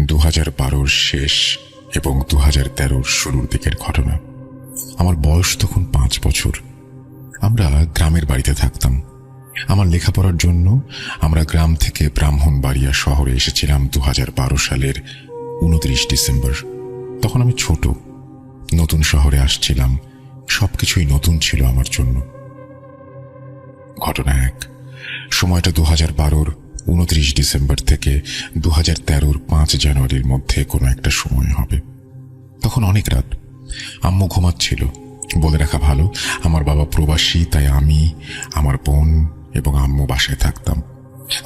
2012-র শেষ এবং 2013-র শুরুর দিকের ঘটনা। আমার বয়স তখন 5 বছর। আমরা গ্রামের বাড়িতে থাকতাম। আমার লেখাপড়ার জন্য আমরা গ্রাম থেকে ব্রাহ্মণবাড়িয়া শহরে এসেছিলাম 2012 সালের 29 ডিসেম্বর। তখন আমি ছোট, নতুন শহরে আসছিলাম, সবকিছুই নতুন ছিল আমার জন্য। ঘটনা 1। সময়টা 2012-র 29 ডিসেম্বর থেকে 2013-র 5 জানুয়ারির মধ্যে কোনো একটা সময় হবে। তখন অনেক রাত। আম্মু ঘুমাচ্ছিল। বলে রাখা ভালো, আমার বাবা প্রবাসী, তাই আমি, আমার বোন এবং আম্মু বাসায় থাকতাম।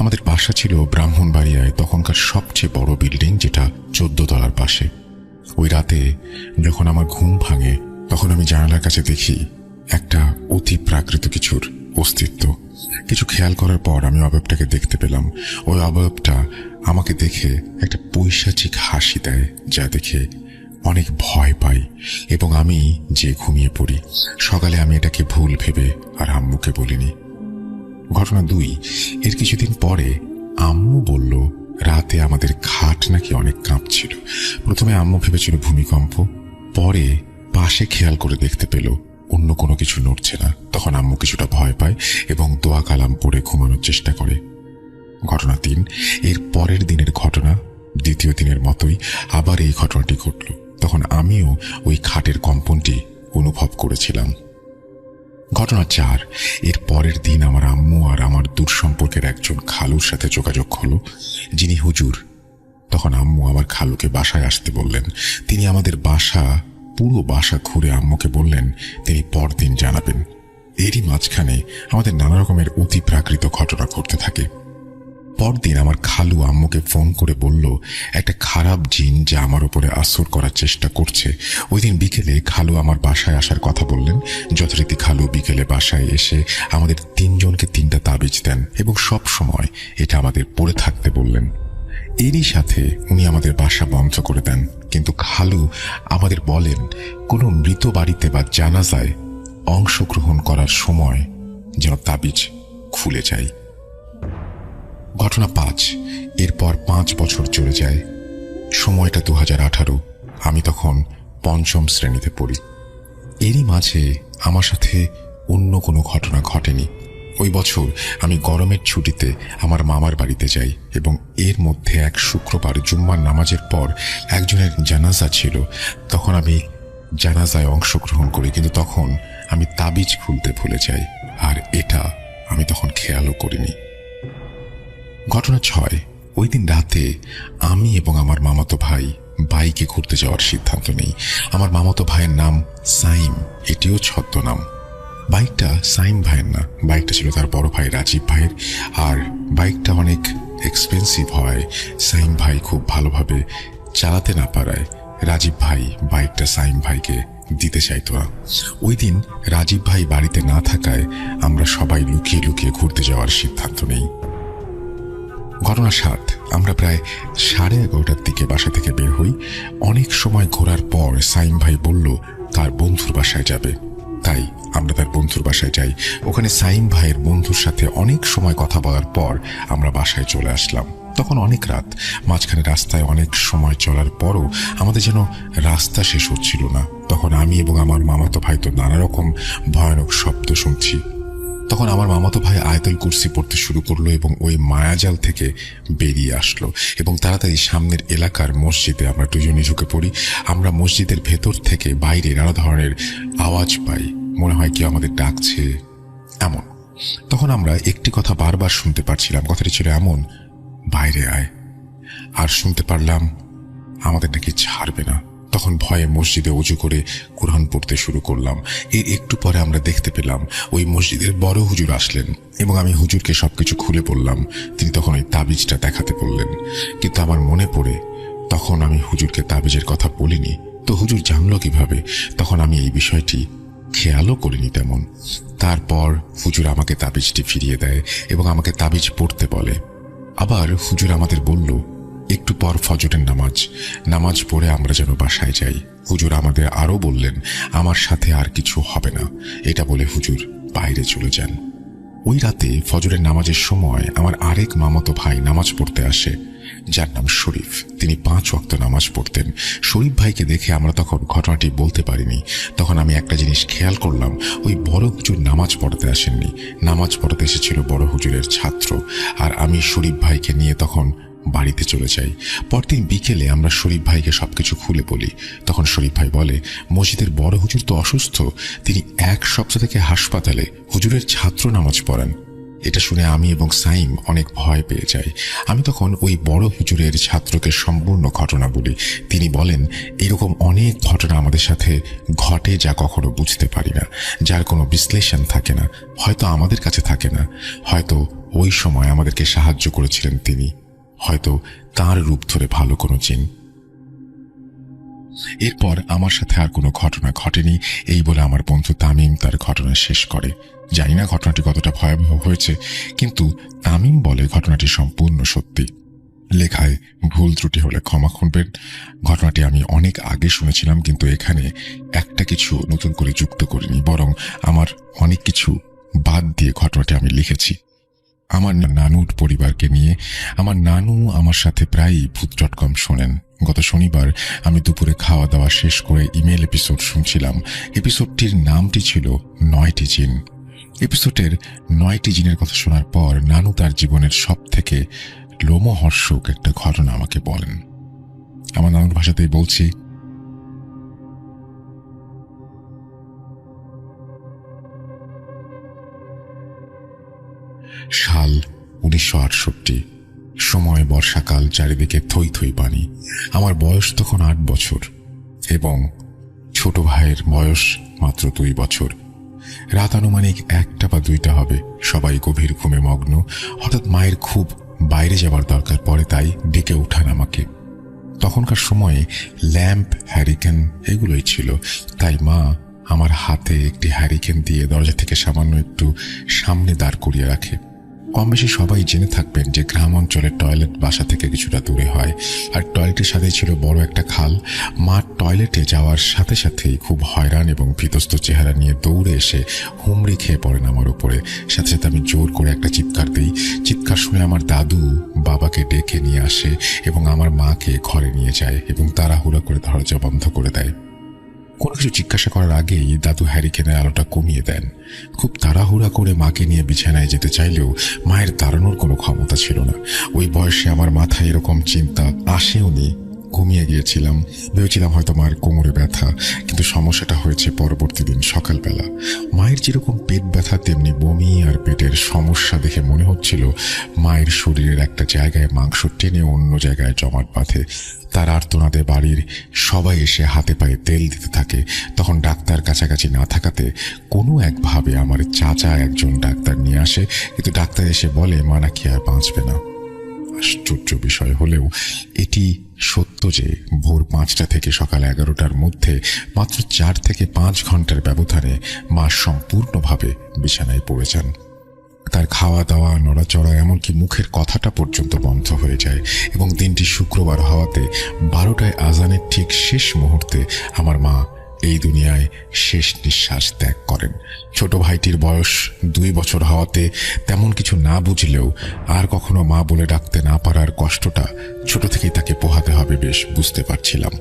আমাদের বাসা ছিল ব্রাহ্মণবাড়িয়ায় তখনকার সবচেয়ে বড় বিল্ডিং, যেটা 14 তলার পাশে। ওই রাতে যখন আমার ঘুম ভাঙে, তখন আমি জানালার কাছে দেখি একটা অতি প্রাকৃত কিছুর অস্তিত্ব। কিছু খেয়াল করার পর আমি অবয়বটাকে দেখতে পেলাম। ওই অবয়বটা আমাকে দেখে একটা পৈশাচিক হাসি দেয়, যা দেখে অনেক ভয় পাই এবং আমি যে ঘুমিয়ে পড়ি। সকালে আমি এটাকে ভুল ভেবে আর আম্মুকে বলিনি। ঘটনা 2। এর কিছুদিন পরে আম্মু বলল রাতে আমাদের খাট নাকি অনেক কাঁপছিল। প্রথমে আম্মু ভেবেছিল ভূমিকম্প, পরে পাশে খেয়াল করে দেখতে পেল অন্য কোনো কিছু নড়ছে না। তখন আম্মু কিছুটা ভয় পায় এবং দোয়া কালাম পড়ে ঘুমানোর চেষ্টা করে। ঘটনা 3। এর পরের দিনের ঘটনা, দ্বিতীয় দিনের মতোই আবার এই ঘটনাটি ঘটল। তখন আমিও ওই খাটের কম্পনটি অনুভব করেছিলাম। ঘটনা 4। এর পরের দিন আমার আম্মু আর আমার দূর সম্পর্কের একজন খালুর সাথে যোগাযোগ হলো, যিনি হুজুর। তখন আম্মু আমার খালুকে বাসায় আসতে বললেন। তিনি আমাদের পুরো বাসা ঘুরে আম্মুকে বললেন তিনি পরদিন জানাবেন। এরই মাঝখানে আমাদের নানা রকমের অতি প্রাকৃত ঘটনা ঘটতে থাকে। পরদিন আমার খালু আম্মুকে ফোন করে বলল একটা খারাপ জিন যা আমার উপরে আসর করার চেষ্টা করছে। ওই দিন বিকেলে খালু আমার বাসায় আসার কথা বললেন। যথারীতি খালু বিকেলে বাসায় এসে আমাদের 3 জনকে 3টা তাবিজ দেন এবং সব সময় এটা আমাদের পড়ে থাকতে বললেন। এরই সাথে উনি আমাদের বাসা বন্ধ করে দেন। কিন্তু খালু আমাদের বলেন কোনো মৃত বাড়িতে বা জানাজায় অংশগ্রহণ করার সময় যেন তাবিজ খুলে যায়। ঘটনা 5। এরপর 5 বছর চলে যায়। সময়টা 2018। আমি তখন 5ম শ্রেণীতে পড়ি। এরই মাঝে আমার সাথে অন্য কোনো ঘটনা ঘটেনি। ওই বছর আমি গরমের ছুটিতে আমার মামার বাড়িতে যাই এবং এর মধ্যে এক শুক্রবার জুম্মার নামাজের পর একজনের জানাজা ছিল। তখন আমি জানাজায় অংশগ্রহণ করি, কিন্তু তখন আমি তাবিজ খুলতে ভুলে যাই, আর এটা আমি তখন খেয়ালও করিনি। ঘটনা 6। ওই দিন রাতে আমি এবং আমার মামাতো ভাই বাইকে ঘুরতে যাওয়ার সিদ্ধান্ত নেই। আমার মামাতো ভাইয়ের নাম সাইম, এটিও ছদ্মনাম। বাইকটা সাইম ভাইয়ের না, বাইকটা ছিল তার বড় ভাই রাজীব ভাইয়ের। আর বাইকটা অনেক এক্সপেন্সিভ হয়। সাইম ভাই খুব ভালোভাবে চালাতে না পারায় রাজীব ভাই বাইকটা সাইম ভাইকে দিতে চাইতো না। ওই দিন রাজীব ভাই বাড়িতে না থাকায় আমরা সবাই লুকিয়ে লুকিয়ে ঘুরতে যাওয়ার সিদ্ধান্ত নেই। ঘটনা 7। আমরা প্রায় 11:30টার দিকে বাসা থেকে বের হই। অনেক সময় ঘোরার পর সাইম ভাই বলল তার বন্ধুর বাসায় যাবে, তাই আমরা তার বন্ধুর বাসায় যাই। ওখানে সাইম ভাইয়ের বন্ধুর সাথে অনেক সময় কথা বলার পর আমরা বাসায় চলে আসলাম। তখন অনেক রাত। মাঝখানে রাস্তায় অনেক সময় চলার পরও আমাদের যেন রাস্তা শেষ হচ্ছিল না। তখন আমি এবং আমার মামাতো ভাই তো নানা রকম ভয়ানক শব্দ শুনছি। তখন আমার মামাতো ভাই আয়াতুল কুরসি পড়তে শুরু করলো এবং ওই মায়াজাল থেকে বেরিয়ে আসলো এবং তাড়াতাড়ি সামনের এলাকার মসজিদে আমরা দুজনই ঢুকে পড়ি। আমরা মসজিদের ভেতর থেকে বাইরে নানা ধরনের আওয়াজ পাই, মনে হয় কেউ আমাদের ডাকছে এমন। তখন আমরা একটি কথা বারবার শুনতে পারছিলাম। কথাটি ছিল এমন, বাইরে আয়। আর শুনতে পারলাম আমাদের নাকি ছাড়বে না। তখন ভয়ে মসজিদে উজু করে কোরআন পড়তে শুরু করলাম। এর একটু পরে আমরা দেখতে পেলাম ওই মসজিদের বড় হুজুর আসলেন এবং আমি হুজুরকে সবকিছু খুলে বললাম। তিনি তখন ওই তাবিজটা দেখাতে বললেন, কিন্তু আমার মনে পড়ে তখন আমি হুজুরকে তাবিজের কথা বলিনি। তো হুজুর জানলো কিভাবে? তখন আমি এই বিষয়টি খেয়ালও করিনি তেমন। তারপর হুজুর আমাকে তাবিজটি ফিরিয়ে দেয় এবং আমাকে তাবিজ পড়তে বলে। আবার হুজুর আমাদের বলল একটু পর ফজরের নামাজ পড়ে আমরা যেন বাসায় যাই। হুজুর আমাদের আরো বললেন আমার সাথে আর কিছু হবে না। এটা বলে হুজুর বাইরে চলে যান। ওই রাতে ফজরের নামাজের সময় আমার আরেক মামাতো ভাই নামাজ পড়তে আসে, যার নাম শরীফ। তিনি 5 ওয়াক্ত নামাজ পড়তেন। শরীফ ভাইকে দেখে আমরা তখন ঘটনাটি বলতে পারিনি। তখন আমি একটা জিনিস খেয়াল করলাম, ওই বড় হুজুর নামাজ পড়াতে আসেননি, নামাজ পড়াতে এসেছিল বড় হুজুরের ছাত্র। আর আমি শরীফ ভাইকে নিয়ে তখন বাড়িতে চলে যাই। পরদিন বিকেলে আমরা শরীফ ভাইকে সবকিছু খুলে বলি। তখন শরীফ ভাই বলে, মসজিদের বড় হুজুর তো অসুস্থ, তিনি 1 সপ্তাহ থেকে হাসপাতালে, হুজুরের ছাত্র নামাজ পড়ান। এটা শুনে আমি এবং সাইম অনেক ভয় পেয়ে যাই। আমি তখন ওই বড় হুজুরের ছাত্রকে সম্পূর্ণ ঘটনা বলি। তিনি বলেন, এরকম অনেক ঘটনা আমাদের সাথে ঘটে যা কখনো বুঝতে পারি না, যার কোনো বিশ্লেষণ থাকে না, হয়তো আমাদের কাছে থাকে না, হয়তো ওই সময় আমাদেরকে সাহায্য করেছিলেন তিনি, হয়তো তার রূপ ধরে ভালো কোনো জিন। এরপর আমার সাথে আর কোনো ঘটনা ঘটেনি, এই বলে আমার বন্ধু তামিম তার ঘটনা শেষ করে। জানি না ঘটনাটি কতটা ভয়াবহ হয়েছে, কিন্তু তামিম বলে ঘটনাটি সম্পূর্ণ সত্যি। লেখায় ভুল ত্রুটি হলে ক্ষমা করবেন। ঘটনাটি আমি অনেক আগে শুনেছিলাম, কিন্তু এখানে একটা কিছু নতুন করে যুক্ত করিনি, বরং আমার অনেক কিছু বাদ দিয়ে ঘটনাটি আমি লিখেছি। আমার নানুর পরিবারকে নিয়ে। আমার নানু আমার সাথে প্রায়ই ভূত.com শোনেন। গত শনিবার আমি দুপুরে খাওয়া দাওয়া শেষ করে ইমেল এপিসোড শুনছিলাম। এপিসোডটির নামটি ছিল 9টি জিন। এপিসোডের 9টি জিনের কথা শোনার পর নানু তার জীবনের সব থেকে লোমহর্ষক একটা ঘটনা আমাকে বলেন। আমার নানুর ভাষাতেই বলছি। সাল 1968, সময় বর্ষাকাল, চারিদিকে থই থই পানি। আমার বয়স তখন 8 বছর এবং ছোট ভাইয়ের বয়স মাত্র 2 বছর। রাত আনুমানিক 1টা বা 2টা হবে। সবাই গভীর ঘুমে মগ্ন। হঠাৎ মায়ের খুব বাইরে যাওয়ার দরকার পড়ে, তাই ডেকে উঠান আমাকে। তখনকার সময়ে ল্যাম্প, হ্যারিকেন এগুলোই ছিল, তাই মা আমার হাতে একটি হ্যারিকেন দিয়ে দরজা থেকে সামান্য একটু সামনে দাঁড় করিয়ে রাখে। কম বেশি সবাই জেনে থাকবেন যে গ্রাম অঞ্চলের টয়লেট বাসা থেকে কিছুটা দূরে হয়, আর টয়লেটের সাথে ছিল বড় একটা খাল। মা টয়লেটে যাওয়ার সাথে সাথেই খুব হয়রান এবং ভীতস্ত চেহারা নিয়ে দৌড়ে এসে হুমড়ি খেয়ে পড়েন আমার উপরে। সাথে সাথে আমি জোর করে একটা চিৎকার দিই। চিৎকার শুনে আমার দাদু বাবাকে ডেকে নিয়ে আসে এবং আমার মাকে ঘরে নিয়ে যায় এবং তাড়াহুড়া করে দরজা বন্ধ করে দেয়। কোনো কিছু জিজ্ঞাসা করার আগেই দাদু হ্যারিকেনের আলোটা কমিয়ে দেন। খুব তাড়াহুড়া করে মাকে নিয়ে বিছানায় যেতে চাইলেও মায়ের দাঁড়ানোর কোনো ক্ষমতা ছিল না। ওই বয়সে আমার মাথায় এরকম চিন্তা আসেওনি। ঘুমিয়ে গিয়েছিলাম, ভেবেছিলাম হয়তো মায়ের কোমরে ব্যথা, কিন্তু সমস্যাটা হয়েছে পরবর্তী দিন সকালবেলা। মায়ের যেরকম পেট ব্যথা, তেমনি বমি আর পেটের সমস্যা দেখে মনে হচ্ছিল মায়ের শরীরের একটা জায়গায় মাংস টেনে অন্য জায়গায় জমাট বাঁধে। তার আর্তনাদে বাড়ির সবাই এসে হাতে পায়ে তেল দিতে থাকে। তখন ডাক্তার কাছাকাছি না থাকাতে কোনো একভাবে আমার চাচা একজন ডাক্তার নিয়ে আসে, কিন্তু ডাক্তার এসে বলে মা নাকি আর বাঁচবে না। আশ্চর্য বিষয় হলেও এটি সত্য যে ভোর 5টা থেকে সকাল 11টার মধ্যে মাত্র 4 থেকে 5 ঘন্টার ব্যবধানে মা সম্পূর্ণভাবে বিছানায় পড়ে যান। তার খাওয়া দাওয়া, নড়াচড়া, এমনকি মুখের কথাটা পর্যন্ত বন্ধ হয়ে যায়। এবং দিনটি শুক্রবার হওয়াতে 12টায় আজানের ঠিক শেষ মুহূর্তে আমার মা এই দুনিয়ায় শেষ নিঃশ্বাস ত্যাগ করেন। ছোট ভাইটির বয়স 2 বছর হওয়াতে তেমন কিছু না বুঝলেও আর কখনো মা বলে ডাকতে না পারার কষ্টটা ছোট থেকেই তাকে পোহাতে হবে বেশ বুঝতে পারছিলাম।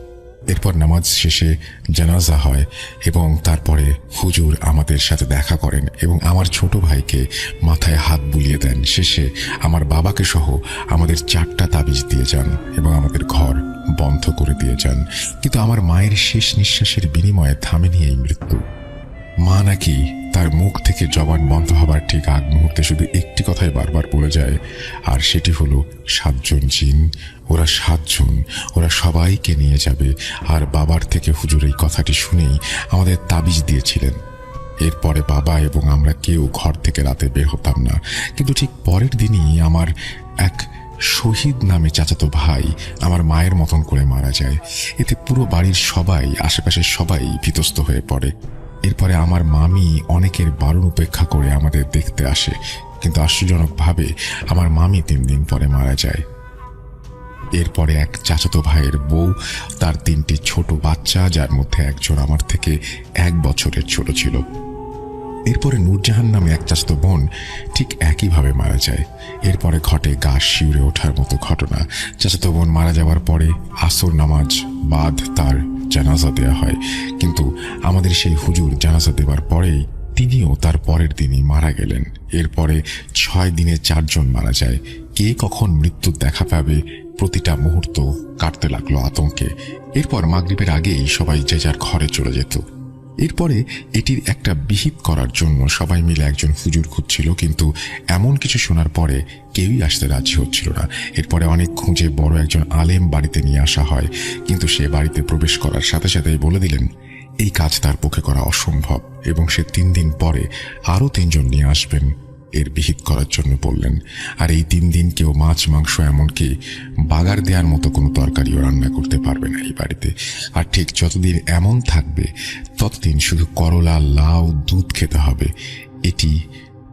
এরপর নামাজ শেষে জানাজা হয় এবং তারপরে হুজুর আমাদের সাথে দেখা করেন এবং আমার ছোট ভাইকে মাথায় হাত বুলিয়ে দেন। শেষে আমার বাবাকে সহ আমাদের 4টা তাবিজ দিয়ে যান এবং আমাদের ঘর বন্ধ করে দিয়ে যান। কিন্তু আমার মায়ের শেষ নিঃশ্বাসের বিনিময়ে থামেনি এই মৃত্যু। মা নাকি তার মুখ থেকে জবান বন্ধ হবার ঠিক আগ মুহূর্তে শুধু একটি কথাই বারবার বলে যায়, আর সেটি হলো 7 জন জিন, ওরা 7 জন, ওরা সবাইকে নিয়ে যাবে। আর বাবার থেকে হুজুর এই কথাটি শুনেই আমাদের তাবিজ দিয়েছিলেন। এরপরে বাবা এবং আমরা কেউ ঘর থেকে রাতে বের হতাম না। কিন্তু ঠিক পরের দিনই আমার এক শহীদ নামে চাচাতো ভাই আমার মায়ের মতন করে মারা যায়। এতে পুরো বাড়ির সবাই, আশেপাশের সবাই ভীতস্ত হয়ে পড়ে। এরপরে আমার মামি অনেকের বারণ উপেক্ষা করে আমাদের দেখতে আসে, কিন্তু আশ্চর্যজনকভাবে আমার মামি 3 দিন পরে মারা যায়। এরপরে এক চাচাতো ভাইয়ের বউ, তার 3টি ছোট বাচ্চা, যার মধ্যে একজন আমার থেকে 1 বছরের ছোট ছিল। এরপরে নূরজাহান নামে এক চাচাতো বোন ঠিক একইভাবে মারা যায়। এরপরে ঘটে গা শিউরে ওঠার মতো ঘটনা। চাচাতো বোন মারা যাওয়ার পরে আসর নামাজ বাদ তার জানাজা দেওয়া হয়, কিন্তু আমাদের সেই হুজুর জানাজা দেওয়ার পরেই তিনিও তার পরের দিনই মারা গেলেন। এরপরে 6 দিনে 4 জন মারা যায়। কে কখন মৃত্যুর দেখা পাবে প্রতিটা মুহূর্ত কাটতে লাগলো আতঙ্কে। এরপর মাগরিবের আগেই সবাই যে যার ঘরে চলে যেত। এরপরে এটির একটা বিহিত করার জন্য সবাই মিলে একজন হুজুর খুঁজছিল, কিন্তু এমন কিছু শোনার পরে কেউই আসতে রাজি হচ্ছিল না। এরপরে অনেক খুঁজে বড় একজন আলেম বাড়িতে নিয়ে আসা হয়, কিন্তু সে বাড়িতে প্রবেশ করার সাথে সাথেই বলে দিলেন এই কাজ তার পক্ষে করা অসম্ভব, এবং সে 3 দিন পরে আরও 3 জন নিয়ে আসবেন এর বিহিত করার জন্য বললেন। আর এই 3 দিন কেউ মাছ মাংস এমনকি বাগার দেওয়ার মতো কোনো তরকারিও রান্না করতে পারবে না এই বাড়িতে। আর ঠিক যতদিন এমন থাকবে ততদিন শুধু করলা লাউ দুধ খেতে হবে। এটি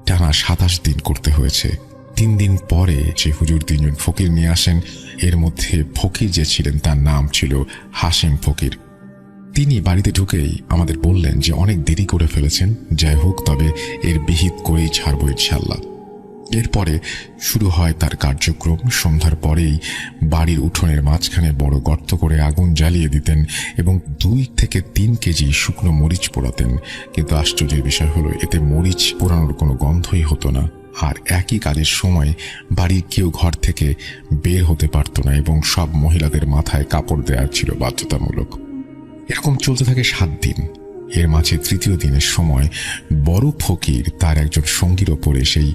টানা 27 দিন করতে হয়েছে। 3 দিন পরে যে হুজুর 3 জন ফকির নিয়ে আসেন, এর মধ্যে ফকির যে ছিলেন তার নাম ছিল হাশেম ফকির। তিনি বাড়িতে ঢুকেই আমাদের বললেন যে অনেক দেরি করে ফেলেছেন, যাই হোক তবে এর বিহিত করেই ছাড়বো ইনশাল্লাহ। এরপরে শুরু হয় তার কার্যক্রম। সন্ধ্যার পরেই বাড়ির উঠোনের মাঝখানে বড় গর্ত করে আগুন জ্বালিয়ে দিতেন এবং 2 থেকে 3 কেজি শুকনো মরিচ পোড়াতেন। কিন্তু আশ্চর্যের বিষয় হলো এতে মরিচ পোড়ানোর কোনো গন্ধই হতো না। আর একই কাজের সময় বাড়ির কেউ ঘর থেকে বের হতে পারত না এবং সব মহিলাদের মাথায় কাপড় দেওয়া ছিল বাধ্যতামূলক। এরকম চলতে থাকে 7 দিন। এর মাঝে 3য় দিনের সময় বড় ফকির তার একজন সঙ্গীর ওপরে সেই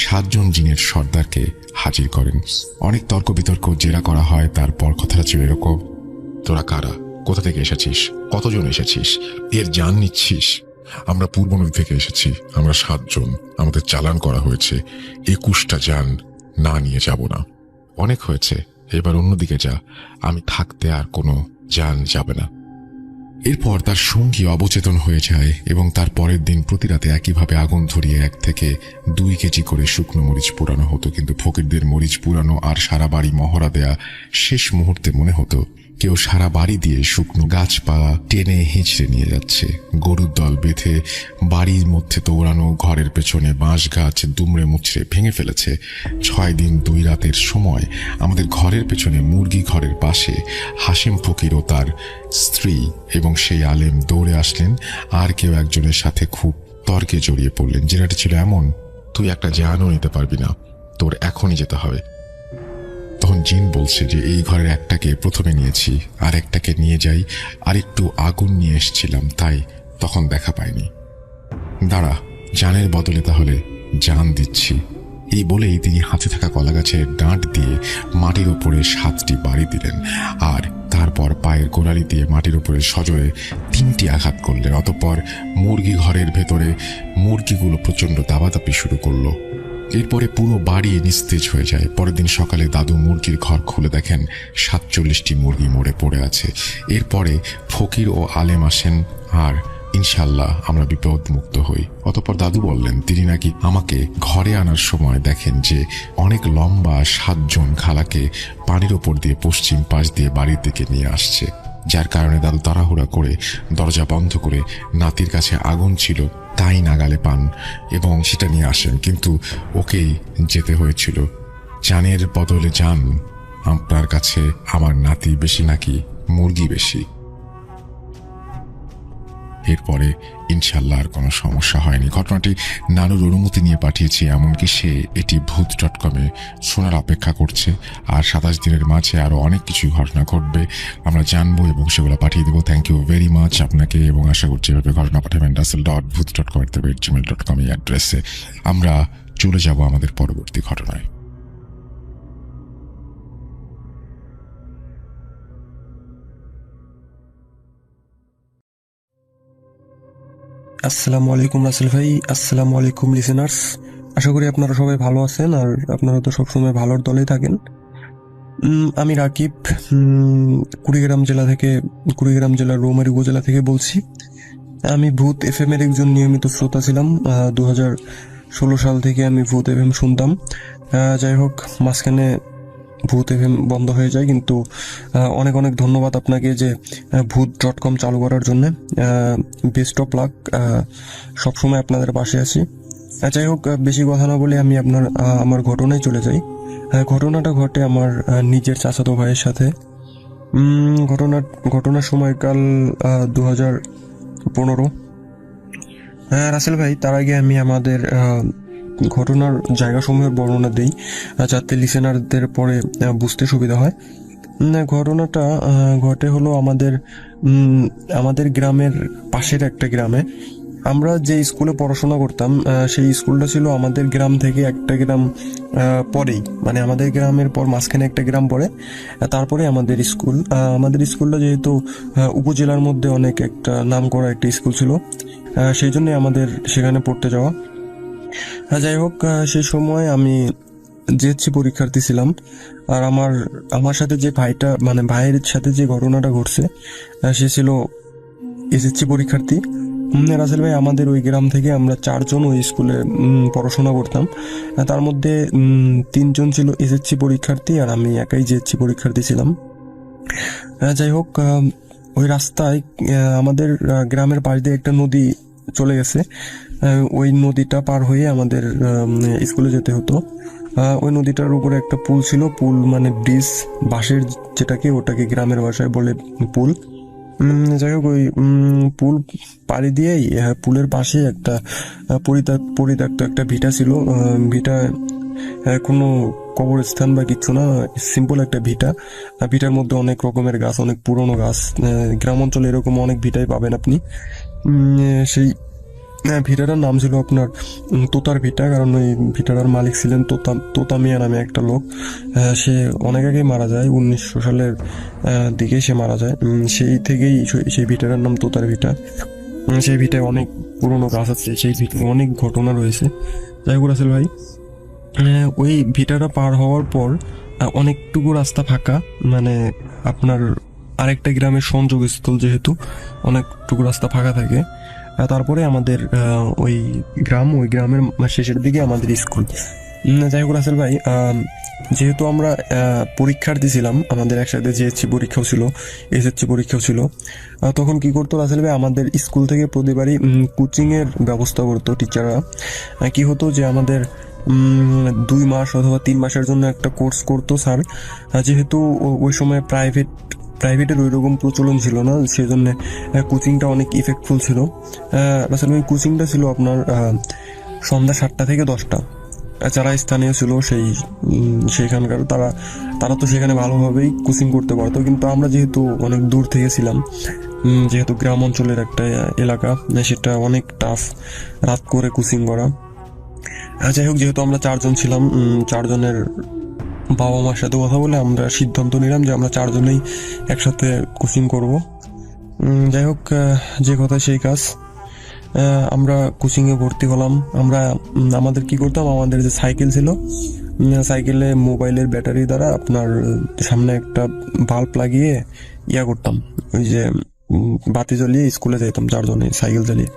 7 জন জিনের সর্দারকে হাজির করেন। অনেক তর্ক বিতর্ক জেরা করা হয়। তারপর কথাটা ছিল এরকম, তোরা কারা, কোথা থেকে এসেছিস, কতজন এসেছিস, এর জান নিচ্ছিস? আমরা পূর্ব নদী থেকে এসেছি, আমরা 7 জন, আমাদের চালান করা হয়েছে, 21টা জান না নিয়ে যাব না। অনেক হয়েছে, এবার অন্যদিকে যা, আমি থাকতে আর কোনো জান যাবে না। এরপর তার সঙ্গী অবচেতন হয়ে যায় এবং তার পরের দিন প্রতি রাতে একইভাবে আগুন ধরিয়ে 1 থেকে 2 কেজি করে শুকনো মরিচ পোড়ানো হতো। কিন্তু ফকিরদের মরিচ পুরানো আর সারা বাড়ি মহড়া দেয়া শেষ মুহূর্তে মনে হতো কেউ সারা বাড়ি দিয়ে শুকনো গাছপালা টেনে হিঁচড়ে নিয়ে যাচ্ছে। গরুর দল বেঁধে বাড়ির মধ্যে দৌড়ানো, ঘরের পেছনে বাঁশ গাছ দুমড়ে মুচড়ে ভেঙে ফেলেছে। 6 দিন 2 রাতের সময় আমাদের ঘরের পেছনে মুরগি ঘরের পাশে হাশেম ফকির ও তার স্ত্রী এবং সেই আলেম দৌড়ে আসলেন। আর কেউ একজনের সাথে খুব তর্কে জড়িয়ে পড়লেন। যেটা ছিল এমন, তুই একটা জানও নিতে পারবি না, তোর এখনই যেতে হবে। তখন জিন বলছে যে এই ঘরের একটাকে প্রথমে নিয়েছি, আর একটাকে নিয়ে যাই, আর একটু আগুন নিয়ে এসেছিলাম, তাই তখন দেখা পাইনি। দাঁড়া, জানের বদলে তাহলে জান দিচ্ছি। এই বলেই তিনি হাতে থাকা কলা গাছের ডাঁট দিয়ে মাটির উপরে 7টি বাড়ি দিলেন, আর তারপর পায়ের গোড়ালি দিয়ে মাটির উপরে সজোরে 3টি আঘাত করলেন। অতঃপর মুরগি ঘরের ভেতরে মুরগিগুলো প্রচন্ড দাবাদাপি শুরু করলো। এরপরে পুরো বাড়ি নিস্তেজ হয়ে যায়। পরের দিন সকালে দাদু মুরগির ঘর খুলে দেখেন 47টি মুরগি মরে পড়ে আছে। এরপরে ফকির ও আলেম আসেন আর ইনশাল্লাহ আমরা বিপদ মুক্ত হই। অতঃপর দাদু বললেন তিনি নাকি আমাকে ঘরে আনার সময় দেখেন যে অনেক লম্বা 7 জন খালাকে পানির ওপর দিয়ে পশ্চিম পাশ দিয়ে বাড়ির দিকে নিয়ে আসছে, যার কারণে দাদু তাড়াহুড়া করে দরজা বন্ধ করে নাতির কাছে আগুন ছিল তাই নাগালে পান এবং সেটা নিয়ে আসেন। কিন্তু ওকেই যেতে হয়েছিল। জানের বদলে জান, আপনার কাছে আমার নাতি বেশি নাকি মুরগি বেশি? এরপরে ইনশাল্লাহ আর কোনো সমস্যা হয়নি। ঘটনাটি নানুর অনুমতি নিয়ে পাঠিয়েছি, এমনকি সে এটি ভূত.com-এ শোনার অপেক্ষা করছে। আর 27 দিনের মাঝে আরও অনেক কিছু ঘটনা ঘটবে, আমরা জানবো এবং সেগুলো পাঠিয়ে দেবো। থ্যাংক ইউ ভেরি মাচ আপনাকে, এবং আশা করছি এভাবে ঘটনা পাঠাবেন russell.booth.com এই অ্যাড্রেসে। আমরা চলে যাব আমাদের পরবর্তী ঘটনায়। আসসালামু আলাইকুম রাসেল ভাই, আসসালামু আলাইকুম লিসেনার্স। আশা করি আপনারা সবাই ভালো আছেন আর আপনারা তো সবসময় ভালোর দলেই থাকেন। আমি রাকিব, কুড়িগ্রাম জেলার রৌমারী উপজেলা থেকে বলছি। আমি ভূত FM এর একজন নিয়মিত শ্রোতা ছিলাম। 2016 সাল থেকে আমি ভূত FM শুনতাম। যাই হোক, মাঝখানে ভূত এফএম বন্ধ হয়ে যায়, কিন্তু অনেক অনেক ধন্যবাদ আপনাকে যে ভূত.com চালু করার জন্য। বেস্ট অফ লাক, সবসময় আপনাদের পাশে আছি। যাই হোক, বেশি কথা না বলে আমি আমার ঘটনায় চলে যাই। ঘটনাটা ঘটে আমার নিজের চাচাতো ভাইয়ের সাথে। ঘটনার সময়কাল 2015। রাসেল ভাই, তার আগে আমি আমাদের ঘটনার জায়গাসমূহের বর্ণনা দিই, যাতে লিসেনারদের পরে বুঝতে সুবিধা হয়। ঘটনাটা ঘটে হলো আমাদের গ্রামের পাশের একটা গ্রামে। আমরা যে স্কুলে পড়াশোনা করতাম, সেই স্কুলটা ছিল আমাদের গ্রাম থেকে একটা গ্রাম পরেই, মানে আমাদের গ্রামের পর মাঝখানে একটা গ্রাম পড়ে, তারপরে আমাদের স্কুল। আমাদের স্কুলটা যেহেতু উপজেলার মধ্যে অনেক একটা নামকরা একটা স্কুল ছিল, সেই জন্যই আমাদের সেখানে পড়তে যাওয়া। যাই হোক, সেই সময় আমি জিএসসি পরীক্ষার্থী ছিলাম। আর আমার সাথে যে ভাইটা, মানে ভাইয়ের সাথে যে ঘটনাটা ঘটছে, সে ছিল এসএসসি পরীক্ষার্থী। রাসেল ভাই, আমাদের ওই গ্রাম থেকে আমরা 4 জন ওই স্কুলে পড়াশোনা করতাম। তার মধ্যে 3 জন ছিল এসএসসি পরীক্ষার্থী, আর আমি একাই জিএসসি পরীক্ষার্থী ছিলাম। যাই হোক, ওই রাস্তায় আমাদের গ্রামের পাশ দিয়ে একটা নদী চলে গেছে। ওই নদীটা পার হয়ে আমাদের স্কুলে যেতে হতো। ওই নদীটার উপরে একটা পুল ছিল, পুল মানে ব্রিজ, বাঁশের ওটাকে গ্রামের ভাষায় বলে পুল। যাই হোক, ওই পুল পাড়ি দিয়েই পুলের পাশে একটা পরিত্যক্ত একটা ভিটা ছিল। ভিটা কোনো কবরস্থান বা কিছু না, সিম্পল একটা ভিটা। ভিটার মধ্যে অনেক রকমের গাছ, অনেক পুরনো গাছ। গ্রাম অঞ্চলে এরকম অনেক ভিটাই পাবেন আপনি। সেই ভিটাটার নাম ছিল আপনার তোতার ভিটা, কারণ ওই ভিটাটার মালিক ছিলেন তোতা মিয়া নামে একটা লোক। সে অনেক আগেই মারা যায়, 1900 সালের দিকে সে মারা যায়। সেই থেকেই সেই ভিটাটার নাম তোতার ভিটা। সেই ভিটায় অনেক পুরনো গাছ আছে, সেই ভিটায় অনেক ঘটনা রয়েছে। যাই হোক রাসেল ভাই, ওই ভিটাটা পার হওয়ার পর অনেকটুকু রাস্তা ফাঁকা, মানে আপনার আরেকটা গ্রামের সংযোগস্থল, যেহেতু অনেকটুকু রাস্তা ফাঁকা থাকে। তারপরে আমাদের ওই গ্রামের শেষের দিকে আমাদের স্কুল। যাই হোক রাসেল ভাই, যেহেতু আমরা পরীক্ষার্থী ছিলাম, আমাদের একসাথে জিএসসি পরীক্ষাও ছিল, এসএসসি পরীক্ষাও ছিল। তখন কি করতো রাসেল ভাই, আমাদের স্কুল থেকে প্রতিবারই কোচিংয়ের ব্যবস্থা করতো টিচাররা। কি হতো যে আমাদের 2 মাস অথবা 3 মাসের জন্য একটা কোর্স করতো স্যার। যেহেতু ওই সময় প্রাইভেটের ওই রকম প্রচলন ছিল না, সেজন্য কোচিংটা অনেক ইফেক্টফুল ছিল। আসলে ওই কোচিংটা ছিল আপনার সন্ধ্যা 7টা থেকে 10টা। যারা স্থানীয় ছিল সেইখানকার তারা তো সেখানে ভালোভাবেই কোচিং করতে পারতো, কিন্তু আমরা যেহেতু অনেক দূর থেকে ছিলাম, যেহেতু গ্রাম অঞ্চলের একটা এলাকা, সেটা অনেক টাফ রাত করে কোচিং করা। যাই হোক, যেহেতু আমরা 4 জন ছিলাম, 4 জনের বাবা মার সাথে কথা বলে আমরা সিদ্ধান্ত নিলাম যে আমরা 4 জনেই একসাথে কোচিং করব। যাই হোক, যে কথা সেই কাজ। আমরা কোচিংয়ে ভর্তি হলাম। আমাদের কি করতাম, আমাদের যে সাইকেল ছিল, সাইকেলে মোবাইলের ব্যাটারি দ্বারা আপনার সামনে একটা বাল্ব লাগিয়ে করতাম, ওই যে বাতি জ্বলিয়ে স্কুলে যেতাম 4 জনে সাইকেল চালিয়ে,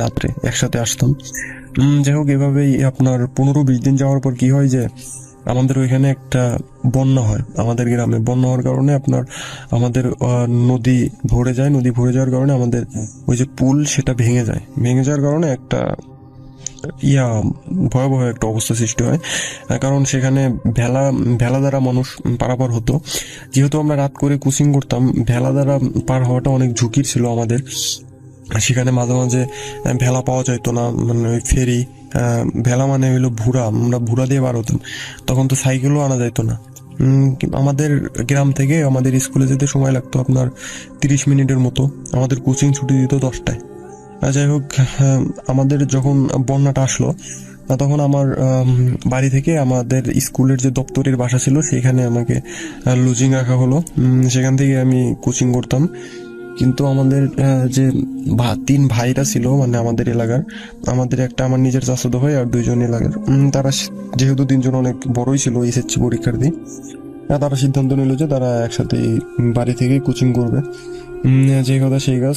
রাত্রে একসাথে আসতাম। যাই হোক, এভাবেই আপনার 15-20 দিন যাওয়ার পর কি হয় যে আমাদের ওইখানে একটা বন্যা হয়। আমাদের গ্রামে বন্যা হওয়ার কারণে আমাদের নদী ভরে যাওয়ার কারণে আমাদের ওই যে পুল, সেটা ভেঙে যাওয়ার কারণে একটা ভয়াবহ একটা অবস্থা সৃষ্টি হয়। কারণ সেখানে ভেলা দ্বারা মানুষ পারাপার হতো। যেহেতু আমরা রাত করে কোচিং করতাম, ভেলা দ্বারা পার হওয়াটা অনেক ঝুঁকির ছিল আমাদের। সেখানে মাঝে মাঝে ভেলা পাওয়া যাইতো না, মানে ওই ফেরি ভেলা মানে হইলো ভুরা, আমরা ভুরা দিয়ে পার হতাম। তখন তো সাইকেলও আনা যাইতো না। আমাদের গ্রাম থেকে আমাদের স্কুলে যেতে সময় লাগতো আপনার 30 মিনিটের মতো। আমাদের কোচিং ছুটি দিত 10টায়। যাই হোক, আমাদের যখন বন্যাটা আসলো, তখন আমার বাড়ি থেকে আমাদের স্কুলের যে দপ্তরের বাসা ছিল, সেখানে আমাকে লজিং রাখা হলো। সেখান থেকে আমি কোচিং করতাম। কিন্তু আমাদের যে 3 ভাইরা ছিল, মানে আমাদের এলাকার, আমার নিজের চাচাতো ভাই আর 2 জন এলাকার, তারা যেহেতু 3 জন অনেক বড়ই ছিল, এসএসসি পরীক্ষার্থী, তারা সিদ্ধান্ত নিল যে তারা একসাথে বাড়ি থেকে কোচিং করবে। যে কথা সেই কাজ,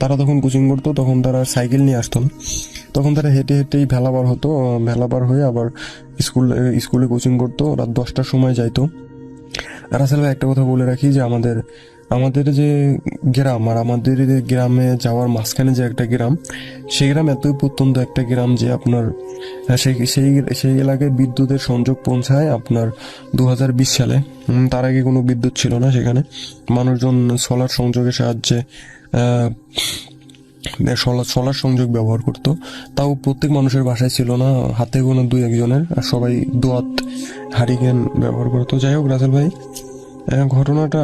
তারা তখন কোচিং করতো, তখন তারা সাইকেল নিয়ে আসতো না, তখন তারা হেঁটে হেঁটেই ভেলা বার হতো, ভেলা বার হয়ে আবার স্কুলে কোচিং করতো, রাত 10টার সময় যাইতো। রাসেল ভাই একটা কথা বলে রাখি যে আমাদের আমাদের যে গ্রাম আর আমাদের যে গ্রামে যাওয়ার মাঝখানে যে একটা গ্রাম, সেই গ্রাম এতই প্রত্যন্ত একটা গ্রাম যে আপনার সেই সেই সেই এলাকায় বিদ্যুতের সংযোগ পৌঁছায় আপনার 2020 সালে। তার আগে কোনো বিদ্যুৎ ছিল না সেখানে। মানুষজন সোলার সংযোগের সাহায্যে সোলার সংযোগ ব্যবহার করতো, তাও প্রত্যেক মানুষের বাসায় ছিল না, হাতে গোনা 2-1 জনের, আর সবাই দোয়াত হারিকেন ব্যবহার করতো। যাই হোক রাসেল ভাই, ঘটনাটা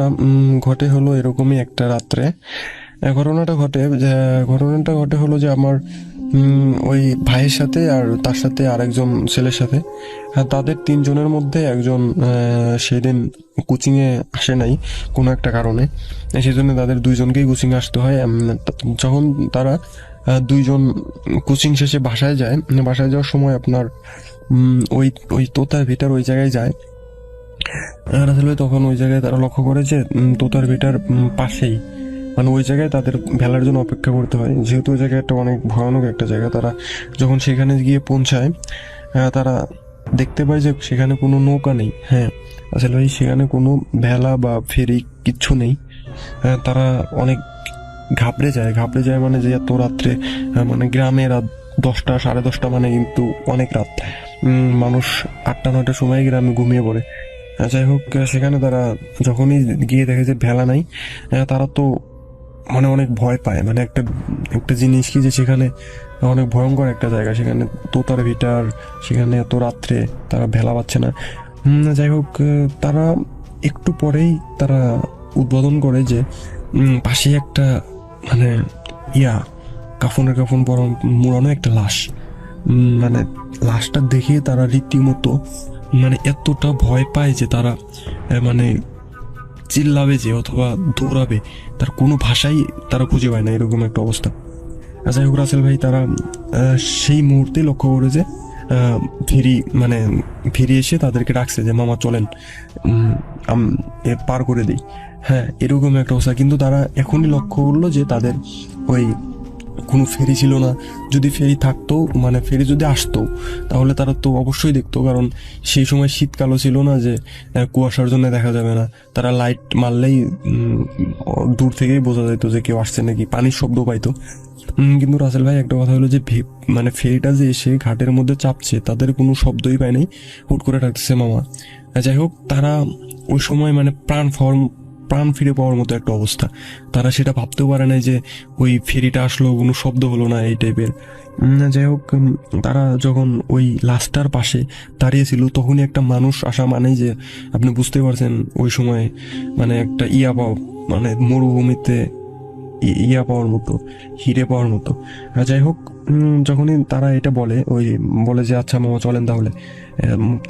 ঘটে হলো এরকমই একটা রাত্রে। ঘটনাটা ঘটে হলো যে আমার ওই ভাইয়ের সাথে আর তার সাথে আরেকজন ছেলের সাথে, তাদের 3 জনের মধ্যে একজন সেদিন কোচিংয়ে আসে নাই কোনো একটা কারণে, সেই জন্য তাদের 2জনকেই কোচিংয়ে আসতে হয়। যখন তারা 2জন কোচিং শেষে বাসায় যাওয়ার সময় আপনার ওই ওই তোতার ভিটার ওই জায়গায় যায়। আসলে তখন ওই জায়গায় তারা লক্ষ্য করে যে তোতার ভিটার পাশেই, মানে ওই জায়গায় তাদের ভেলার জন্য অপেক্ষা করতে হয়, যেহেতু ওই জায়গায় একটা অনেক ভয়ানক একটা জায়গা। তারা যখন সেখানে গিয়ে পৌঁছায়, তারা দেখতে পায় যে সেখানে কোনো নৌকা নেই। হ্যাঁ, আসলে ভাই সেখানে কোনো ভেলা বা ফেরি কিচ্ছু নেই। তারা অনেক ঘাবড়ে যায় মানে যে এত রাত্রে, মানে গ্রামে রাত 10টা 10:30 মানে কিন্তু অনেক রাত। মানুষ 8টা-9টার সময় গ্রামে ঘুমিয়ে পড়ে। যাই হোক, সেখানে তারা যখনই গিয়ে দেখে যে ভেলা নাই, তারা তো মানে অনেক ভয় পায়। মানে একটা জিনিস কি যে সেখানে অনেক ভয়ঙ্কর একটা জায়গা, সেখানে তোতার ভিটার, সেখানে এত রাত্রে তারা ভেলা পাচ্ছে না। যাই হোক, তারা একটু পরেই তারা উদ্বোধন করে যে পাশে একটা মানে কাফন মোড়ানো একটা লাশ। মানে লাশটা দেখে তারা রীতিমতো মানে এতটা ভয় পায় যে তারা মানে চিল্লাবে যে অথবা দৌড়াবে, তার কোনো ভাষাই তারা খুঁজে পায় না, এরকম একটা অবস্থা। যাই হোক রাসেল ভাই, তারা সেই মুহূর্তে লক্ষ্য করে যে ফিরে এসে তাদেরকে ডাকছে যে মামা চলেন পার করে দিই। হ্যাঁ, এরকম একটা অবস্থা। কিন্তু তারা এখনই লক্ষ্য করলো যে তাদের ওই কোনো ফেরি ছিল না। যদি ফেরি থাকতো, মানে ফেরি যদি আসতো, তাহলে তারা তো অবশ্যই দেখতো, কারণ সেই সময় শীতকালও ছিল না যে কুয়াশার জন্য দেখা যাবে না। তারা লাইট মারলেই দূর থেকেই বোঝা যেত যে কেউ আসছে নাকি, পানির শব্দ পাইতো। কিন্তু রাসেল ভাই একটা কথা হলো যে মানে ফেরিটা যে এসে ঘাটের মধ্যে চাপছে, তাদের কোনো শব্দই পায় নাই, হুট করে ডাকতেছে মামা। যাই হোক, তারা ওই সময় মানে প্রাণ ফিরে পাওয়ার মতো একটা অবস্থা। তারা সেটা ভাবতেও পারে নাই যে ওই ফেরিটা আসলো, কোনো শব্দ হলো না, এই টাইপের। যাই হোক, তারা যখন ওই লাশটার পাশে দাঁড়িয়েছিল, তখনই একটা মানুষ আসা মানেই যে আপনি বুঝতে পারছেন ওই সময় মানে একটা মানে মরুভূমিতে পাওয়ার মতো, হিরে পাওয়ার মতো। যাই হোক, যখনই তারা এটা বলে যে আচ্ছা মামা চলেন তাহলে,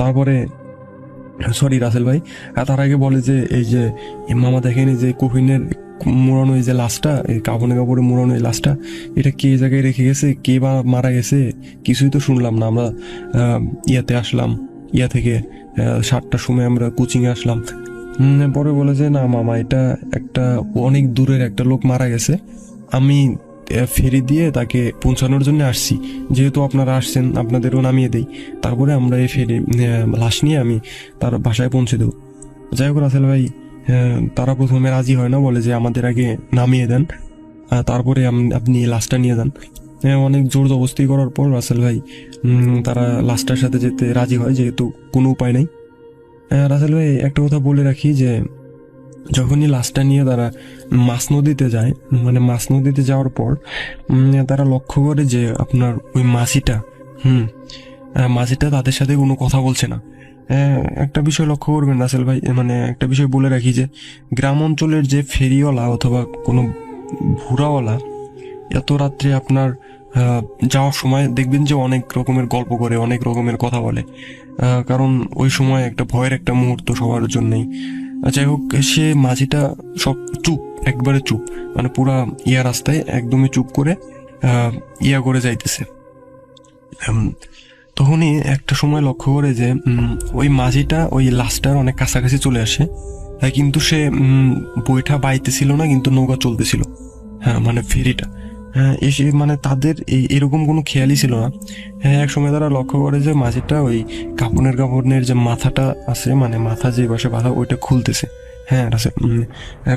তারপরে সরি রাসেল ভাই, তার আগে বলে যে এই যে মামা দেখেনি যে কফিনের মোড়ানো এই যে লাশটা, এই কাপড়ে মোড়ানো এই লাশটা, এটা কে জায়গায় রেখে গেছে, কে বা মারা গেছে, কিছুই তো শুনলাম না। আমরা ইয়া থেকে 7টার সময় আমরা কোচিংয়ে আসলাম। পরে বলে যে না মামা, এটা একটা অনেক দূরের একটা লোক মারা গেছে, আমি ফেরি দিয়ে তাকে পৌঁছানোর জন্য আসছি, যেহেতু আপনারা আসছেন আপনাদেরও নামিয়ে দেই, তারপরে আমরা এই ফেরি লাশ নিয়ে আমি তার বাসায় পৌঁছে দেবো। যাই হোক রাসেল ভাই, তারা প্রথমে রাজি হয় না, বলে যে আমাদের আগে নামিয়ে দেন, তারপরে আপনি লাশটা নিয়ে যান। অনেক জোর জবরদস্তি করার পর রাসেল ভাই তারা লাশটার সাথে যেতে রাজি হয়, যেহেতু কোনো উপায় নেই। রাসেল ভাই একটা কথা বলে রাখি যে যখনই লাশটা নিয়ে তারা মাছ নদীতে যায়, মানে মাছ নদীতে যাওয়ার পর তারা লক্ষ্য করে যে আপনার ওই মাঝিটা তাদের সাথে কোনো কথা বলছে না। একটা বিষয় লক্ষ্য করবেন রাসেল ভাই, মানে একটা বিষয় বলে রাখি যে গ্রাম অঞ্চলের যে ফেরিওয়ালা অথবা কোনো ভুরাওয়ালা এত রাত্রে আপনার যাওয়ার সময় দেখবেন যে অনেক রকমের গল্প করে, অনেক রকমের কথা বলে, কারণ ওই সময় একটা ভয়ের একটা মুহূর্ত সবার জন্যই। যাই হোক, সে মাঝিটা সব একবারে চুপ, মানে পুরা রাস্তায় একদমই চুপ করে করে যাইতেছে। তখনই একটা সময় লক্ষ্য করে যে ওই মাঝিটা ওই লাশটার অনেক কাছাকাছি চলে আসে, কিন্তু সে বইটা বাইতেছিল না, কিন্তু নৌকা চলতেছিল। হ্যাঁ, মানে ফেরিটা হ্যাঁ, এসে মানে তাদের এরকম কোনো খেয়ালই ছিল না। হ্যাঁ, এক সময় তারা লক্ষ্য করে যে মাঝিটা ওই কাপড়ের যে মাথাটা আছে, মানে মাথা যে পাশে বাঁধা ওইটা খুলতেছে। হ্যাঁ,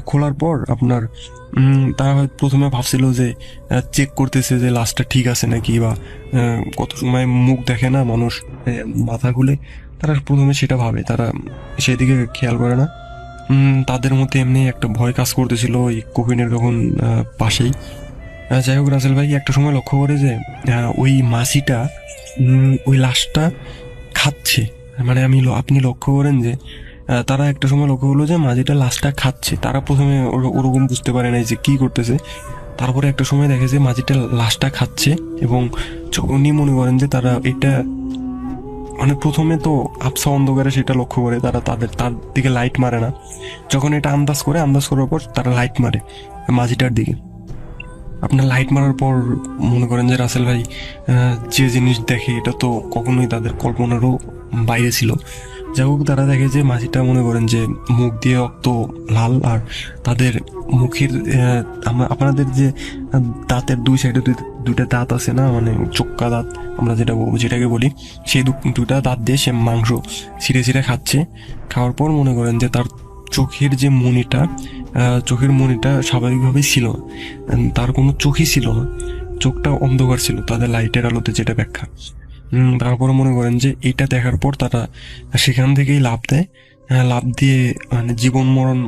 খোলার পর আপনার তারা হয়তো প্রথমে ভাবছিল যে চেক করতেছে যে লাশটা ঠিক আছে নাকি, বা কত সময় মুখ দেখে না মানুষ মাথা খুলে, তারা প্রথমে সেটা ভাবে, তারা সেদিকে খেয়াল করে না। তাদের মধ্যে এমনি একটা ভয় কাজ করতেছিল ওই কোহিনের কখন পাশেই। যাই হোক, রাসেল ভাই একটা সময় লক্ষ্য করে যে ওই মাছিটা ওই লাশটা খাচ্ছে। মানে আপনি লক্ষ্য করেন যে তারা একটা সময় লক্ষ্য করলো যে মাঝিটা লাশটা খাচ্ছে। তারা প্রথমে ওরকম বুঝতে পারে নাই যে কি করতেছে। তারপরে একটা সময় দেখে যে মাঝিটা লাশটা খাচ্ছে, এবং উনি মনে করেন যে তারা এটা মানে প্রথমে তো আবছা অন্ধকারে সেটা লক্ষ্য করে, তার দিকে লাইট মারে না। যখন এটা আন্দাজ করার পর তারা লাইট মারে মাঝিটার দিকে। আপনার লাইট মারার পর মনে করেন যে রাসেল ভাই যে জিনিস দেখে এটা তো কখনোই তাদের কল্পনারও বাইরে ছিল। যাই হোক, তারা দেখে যে মাঝিটা মনে করেন যে মুখ দিয়ে রক্ত লাল, আর তাদের মুখের আপনাদের যে দাঁতের দুই সাইডে দুইটা দাঁত আছে না, মানে চোক্কা দাঁত আমরা যেটাকে বলি, সেই দুটা দাঁত দিয়ে সে মাংস ছিঁড়ে ছিঁড়ে খাচ্ছে। খাওয়ার পর মনে করেন যে তার চোখের মনিটা স্বাভাবিকভাবেই ছিল না, তার কোনো চোখই ছিল না, চোখটা অন্ধকার ছিল তাদের লাইটের আলোতে, যেটা ব্যাখ্যা। তারপরে মনে করেন যে এটা দেখার পর তারা সেখান থেকেই লাফ দেয়। লাফ দিয়ে মানে জীবন মরণ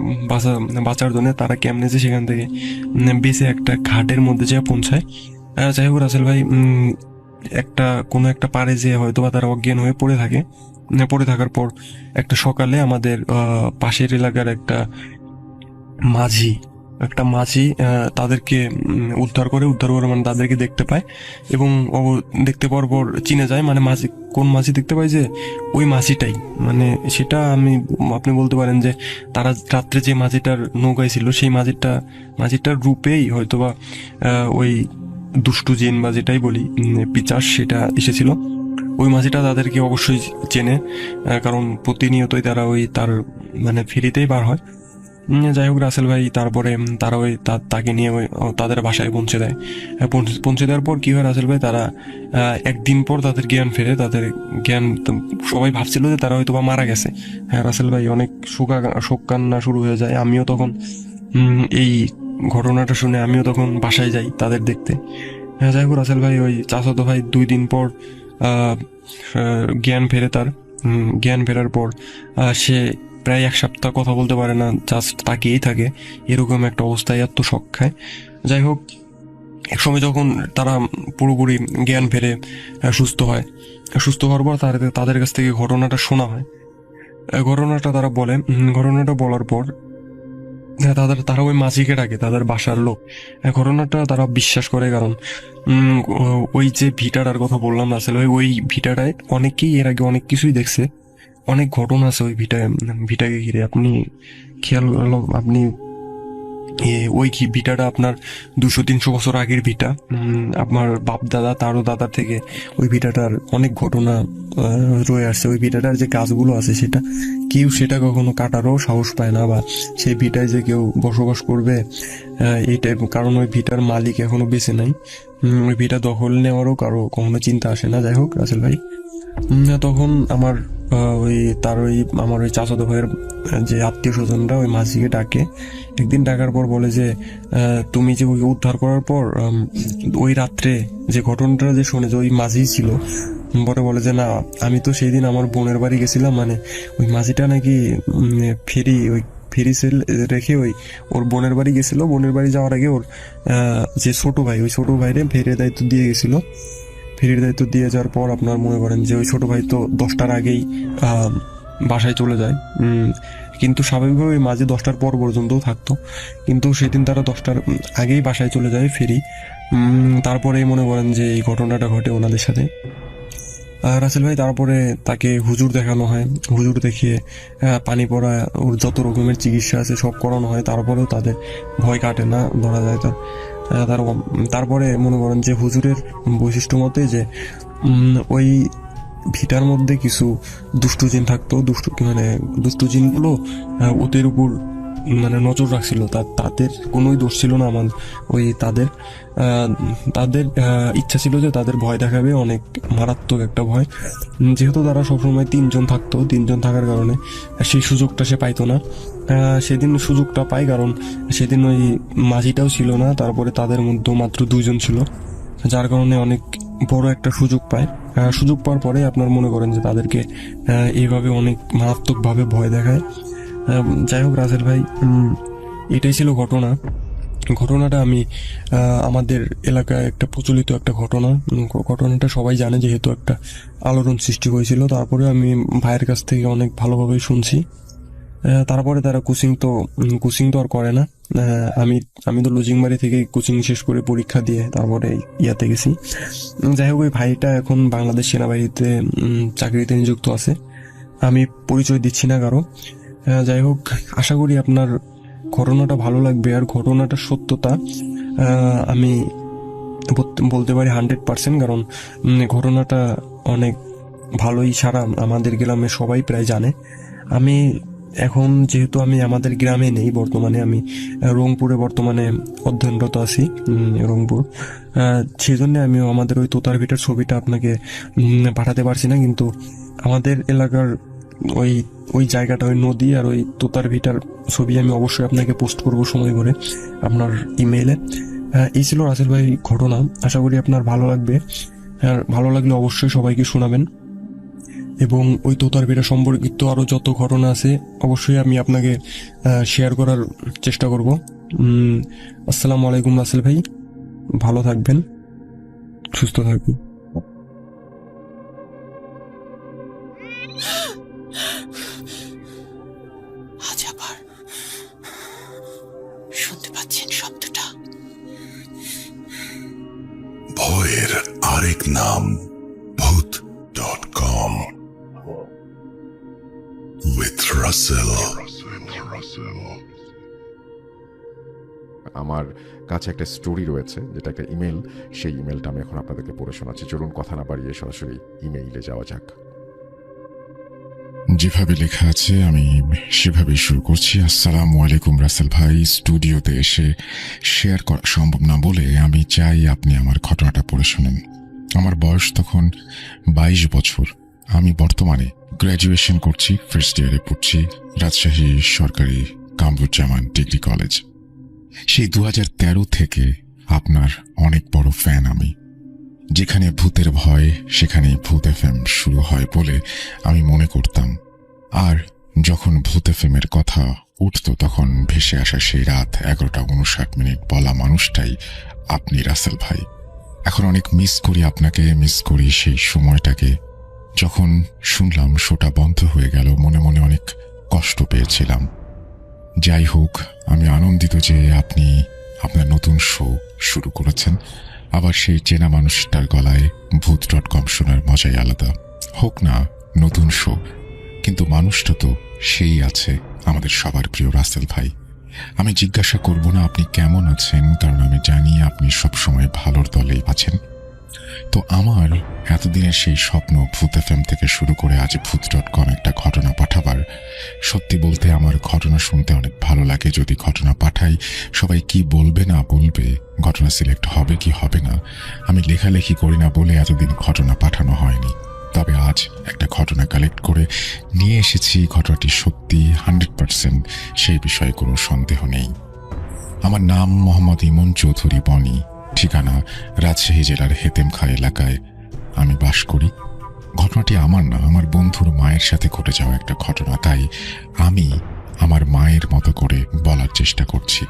বাঁচার জন্য তারা কেমনে যে সেখান থেকে বেঁচে একটা ঘাটের মধ্যে যেয়ে পৌঁছায়। যাই হোক রাসেল ভাই, কোনো একটা পাড়ে যে হয়তো বা তারা অজ্ঞান হয়ে পড়ে থাকে। পড়ে থাকার পর একটা সকালে আমাদের পাশের এলাকার একটা মাঝি তাদেরকে উদ্ধার করে মানে তাদেরকে দেখতে পায়, এবং ও দেখতে পাওয়ার পর চিনে যায়। মানে কোন মাঝি দেখতে পায় যে ওই মাঝিটাই, মানে সেটা আপনি বলতে পারেন যে তারা রাত্রে যে মাঝিটার নৌকায় ছিল সেই মাঝিটার রূপেই হয়তোবা ওই দুষ্টু জিন বা যেটাই বলি পিচাস সেটা এসেছিল। ওই মাঝিটা তাদেরকে অবশ্যই চেনে, কারণ প্রতিনিয়তই তারা তার মানে ফেরিতেই বার হয়। যাই হোক রাসেল ভাই, তারপরে তারা তাকে নিয়ে তাদের বাসায় পৌঁছে দেয়। পৌঁছে দেওয়ার পর কি হয় রাসেল ভাই, তারা একদিন পর তাদের জ্ঞান ফেরে। সবাই ভাবছিল যে তারা হয়তো বা মারা গেছে। হ্যাঁ রাসেল ভাই, অনেক শোক কান্না শুরু হয়ে যায়। আমিও তখন এই ঘটনাটা শুনে আমিও তখন বাসায় যাই তাদের দেখতে। হ্যাঁ, যাই হোক রাসেল ভাই, ওই চাচাতো ভাই 2 দিন পর জ্ঞান ফেরে তার। জ্ঞান ফেরার পর সে প্রায় 1 সপ্তাহ কথা বলতে পারে না, জাস্ট তাকিয়েই থাকে, এরকম একটা অবস্থায় এত শক খায়। যাই হোক, এক সময় যখন তারা পুরোপুরি জ্ঞান ফেরে সুস্থ হওয়ার পর তাদের কাছ থেকে ঘটনাটা শোনা হয়। ঘটনাটা তারা বলে। ঘটনাটা বলার পর তারা ওই মাঝিকে ডাকে, তাদের বাসার লোক। ঘটনাটা তারা বিশ্বাস করে, কারণ ওই যে ভিটাটার কথা বললাম রাসেল ভাই, ওই ভিটাটায় অনেকেই এর আগে অনেক কিছুই দেখছে, অনেক ঘটনা আছে ওই ভিটাকে ঘিরে। আপনি ওই ভিটাটা আপনার 200-300 বছর আগের ভিটা। আপনার বাপ দাদা তারও দাদার থেকে ওই ভিটাটার অনেক ঘটনা রয়ে আসছে। ওই ভিটাটার যে গাছগুলো আছে সেটা কখনো কাটারও সাহস পায় না, বা সেই ভিটায় যে কেউ বসবাস করবে এইটাই, কারণ ওই ভিটার মালিক এখনো বেঁচে নাই। ওই ভিটা দখল নেওয়ারও কখনো চিন্তা আসে না। যাই হোক রাসেল ভাই, তখন আমার ওই চাচাতো ভাইয়ের যে আত্মীয় স্বজনরা ওই মাঝিকে ডাকে। একদিন ডাকার পর বলে যে তুমি যে ওই উদ্ধার করার পর ওই রাত্রে যে ঘটনাটা যে শুনে যে ওই মাঝি ছিল, পরে বলে যে না, আমি তো সেই দিন আমার বোনের বাড়ি গেছিলাম, মানে ওই মাঝিটা নাকি ফেরি সেল রেখে ওর বোনের বাড়ি গেছিল। বোনের বাড়ি যাওয়ার আগে ওর যে ওই ছোট ভাইরে ফেরির দায়িত্ব দিয়ে গেছিল। ফেরির দায়িত্ব দিয়ে যাওয়ার পর আপনার মনে করেন যে ওই ছোট ভাই তো 10টার আগেই বাসায় চলে যায়। কিন্তু স্বাভাবিকভাবে ওই মাঝে 10টার পর পর্যন্তও থাকতো, কিন্তু সেদিন তারা 10টার আগেই বাসায় চলে যায় ফেরি। তারপরেই মনে করেন যে এই ঘটনাটা ঘটে ওনাদের সাথে। রাসেল ভাই, তারপরে তাকে হুজুর দেখানো হয়। হুজুর দেখিয়ে পানি পড়া, ওর যত রকমের চিকিৎসা আছে সব করানো হয়। তারপরেও তাদের ভয় কাটে না, ধরা যায় তারপরে মনে করেন যে হুজুরের বৈশিষ্ট্য মতে যে ওই ভিটার মধ্যে কিছু দুষ্টু জিন থাকতো। দুষ্টু জিনগুলো মানে নজর রাখছিল, তাদের কোনোই দোষ ছিল না আমার। ওই তাদের ইচ্ছা ছিল যে তাদের ভয় দেখাবে, অনেক মারাত্মক একটা ভয়। যেহেতু তারা সবসময় তিনজন থাকতো, তিনজন থাকার কারণে সেই সুযোগটা সে পাইতো না। সেদিন সুযোগটা পাই, কারণ সেদিন ওই মাঝিটাও ছিল না, তারপরে তাদের মধ্যে মাত্র দুইজন ছিল, যার কারণে অনেক বড় একটা সুযোগ পায়। সুযোগ পাওয়ার পরে আপনার মনে করেন যে তাদেরকে এইভাবে অনেক মারাত্মকভাবে ভয় দেখায়। যাই হোক রাসেল ভাই, এটাই ছিল ঘটনাটা আমি আমাদের এলাকায় একটা প্রচলিত একটা ঘটনাটা সবাই জানে, যেহেতু একটা আলোড়ন সৃষ্টি হয়েছিল। তারপরে আমি ভাইয়ের কাছ থেকে অনেক ভালোভাবেই শুনছি। তারপরে তারা কোচিং তো আর করে না। আমি তো লজিংবাড়ি থেকে কোচিং শেষ করে পরীক্ষা দিয়ে তারপরে ইয়াতে গেছি। যাই হোক, ওই ভাইটা এখন বাংলাদেশ সেনাবাহিনীতে চাকরিতে নিযুক্ত আছে। আমি পরিচয় দিচ্ছি না কারো। যাই হোক, আশা করি আপনার ঘটনাটা ভালো লাগবে। আর ঘটনাটার সত্যতা আমি বলতে পারি 100%, কারণ ঘটনাটা অনেক ভালোই, সারা আমাদের গ্রামে সবাই প্রায় জানে। আমি এখন যেহেতু আমি আমাদের গ্রামে নেই, বর্তমানে আমি রংপুরে বর্তমানে অধ্যয়নরত আছি, রংপুর। সেই জন্য আমি আমাদের ওই তোতার ভিটার ছবিটা আপনাকে পাঠাতে পারছি না, কিন্তু আমাদের এলাকার ওই জায়গাটা, ওই নদী আর ওই তোতার ভিটার ছবি আমি অবশ্যই আপনাকে পোস্ট করব সময় করে আপনার ইমেইলে। এই ছিল রাসেল ভাই ঘটনা। আশা করি আপনার ভালো লাগবে, আর ভালো লাগলে অবশ্যই সবাইকে শোনাবেন। এবং ওই তোতার ভিটা সম্পর্কিত আরও যত ঘটনা আছে অবশ্যই আমি আপনাকে শেয়ার করার চেষ্টা করব। আসসালামু আলাইকুম রাসেল ভাই, ভালো থাকবেন, সুস্থ থাকবেন। আজ আবার শুনতে পাচ্ছেন শব্দটা? ভয়ের আরেক নাম ভূত.com with Russell. আমার কাছে একটা স্টোরি রয়েছে, যেটা একটা ইমেল। সেই ইমেলটা আমি এখন আপনাদেরকে পড়ে শোনাচ্ছি। চলুন কথা না বাড়িয়ে সরাসরি ইমেইলে যাওয়া যাক। যেভাবে লেখা আছে আমি সেভাবেই শুরু করছি। আসসালামু আলাইকুম রাসেল ভাই, স্টুডিওতে এসে শেয়ার করা সম্ভব না বলে আমি চাই আপনি আমার ঘটনাটা পড়ে শোনেন। আমার বয়স তখন 22 বছর। আমি বর্তমানে গ্র্যাজুয়েশন করছি, ফার্স্ট ইয়ারে পড়ছি রাজশাহী সরকারি কামরুজ্জামান ডিগ্রি কলেজ। সেই 2013 থেকে আপনার অনেক বড় ফ্যান আমি। যেখানে ভূতের ভয় সেখানে ভূত এফএম শুরু হয় বলে আমি মনে করতাম। আর যখন ভূত এফএমের কথা উঠত তখন ভেসে আসা সেই রাত 11:59 বলা মানুষটাই আপনি রাসেল ভাই। এখন অনেক মিস করি আপনাকে, মিস করি সেই সময়টাকে। যখন শুনলাম শোটা বন্ধ হয়ে গেল, মনে মনে অনেক কষ্ট পেয়েছিলাম। যাই হোক, আমি আনন্দিত যে আপনি আপনার নতুন শো শুরু করেছেন। আবার সেই চেনা মানুষটার গলায় ভূত.com শোনার মজাই আলাদা। হোক না নতুন শো, কিন্তু মানুষটা তো সেই আছে, আমাদের সবার প্রিয় রাসেল ভাই। আমি জিজ্ঞাসা করব না আপনি কেমন আছেন, কারণ আমি জানি আপনি সবসময় ভালোর দলেই আছেন। তো আমার এতদিনের সেই স্বপ্ন ভূত এফএম থেকে শুরু করে আজ ভূত.com একটা ঘটনা পাঠাবার। সত্যি বলতে আমার ঘটনা শুনতে অনেক ভালো লাগে। যদি ঘটনা পাঠাই সবাই কি বলবে না বলবে, ঘটনা সিলেক্ট হবে কি হবে না, আমি লেখালেখি করি না বলে এতদিন ঘটনা পাঠানো হয়নি। তবে আজ একটা ঘটনা কালেক্ট করে নিয়ে এসেছি। ঘটনাটি সত্যি 100%, সেই বিষয়ে কোনো সন্দেহ নেই। আমার নাম মোহাম্মদ ইমন চৌধুরী বনি। ঠিকানা রাজশাহী জেলার হেতেমখা এলাকায় আমি বাস করি। ঘটনাটি আমার না, আমার বন্ধুর মায়ের সাথে ঘটে যাওয়া একটা ঘটনা, তাই আমি আমার মায়ের মতো করে বলার চেষ্টা করছি।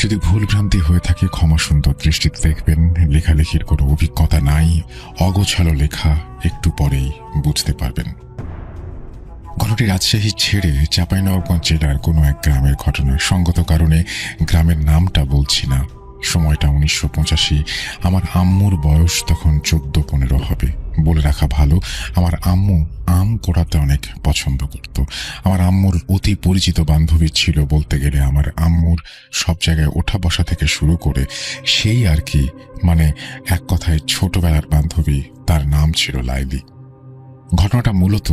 যদি ভুলভ্রান্তি হয়ে থাকে ক্ষমা সুন্দর দৃষ্টিতে দেখবেন। লেখালেখির কোনো অভিজ্ঞতা নাই, অগোছালো লেখা, একটু পরেই বুঝতে পারবেন। ঘটনাটি রাজশাহী ছেড়ে চাঁপাইনবাবগঞ্জ জেলার কোনো এক গ্রামের ঘটনা। সঙ্গত কারণে গ্রামের নামটা বলছি না। সময়টা 1985। আমার আম্মুর বয়স তখন 14-15 হবে। বলে রাখা ভালো, আমার আম্মু আম কোড়াতে অনেক পছন্দ করত। আমার আম্মুর অতি পরিচিত বান্ধবী ছিল বলতে গেলে। আমার আম্মুর সব জায়গায় ওঠা বসা থেকে শুরু করে সেই আর কি, মানে এক কথায় ছোটবেলার বান্ধবী। তার নাম ছিল লাইলি। ঘটনাটা মূলত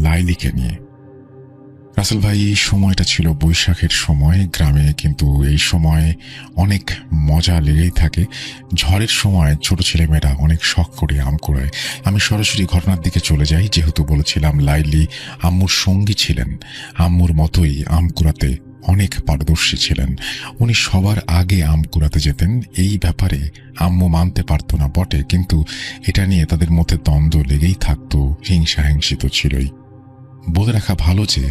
লাইলিকে নিয়ে। রাসেল ভাই, এই সময়টা ছিল বৈশাখের সময় গ্রামে, কিন্তু এই সময় অনেক মজা লেগেই থাকে। ঝড়ের সময় ছোট ছেলেমেয়েরা অনেক শখ করে আম কুড়ায়। আমি সরাসরি ঘটনার দিকে চলে যাই, যেহেতু বলেছিলাম লাইলি আম্মুর সঙ্গী ছিলেন। আম্মুর মতোই আম কুড়াতে অনেক পারদর্শী ছিলেন। উনি সবার আগে আম কুড়াতে যেতেন। এই ব্যাপারে আম্মু মানতে পারতো না বটে, কিন্তু এটা নিয়ে তাদের মধ্যে দ্বন্দ্ব লেগেই থাকতো, হিংসাহিংসি তো ছিলই। বলে রাখা ভালো যে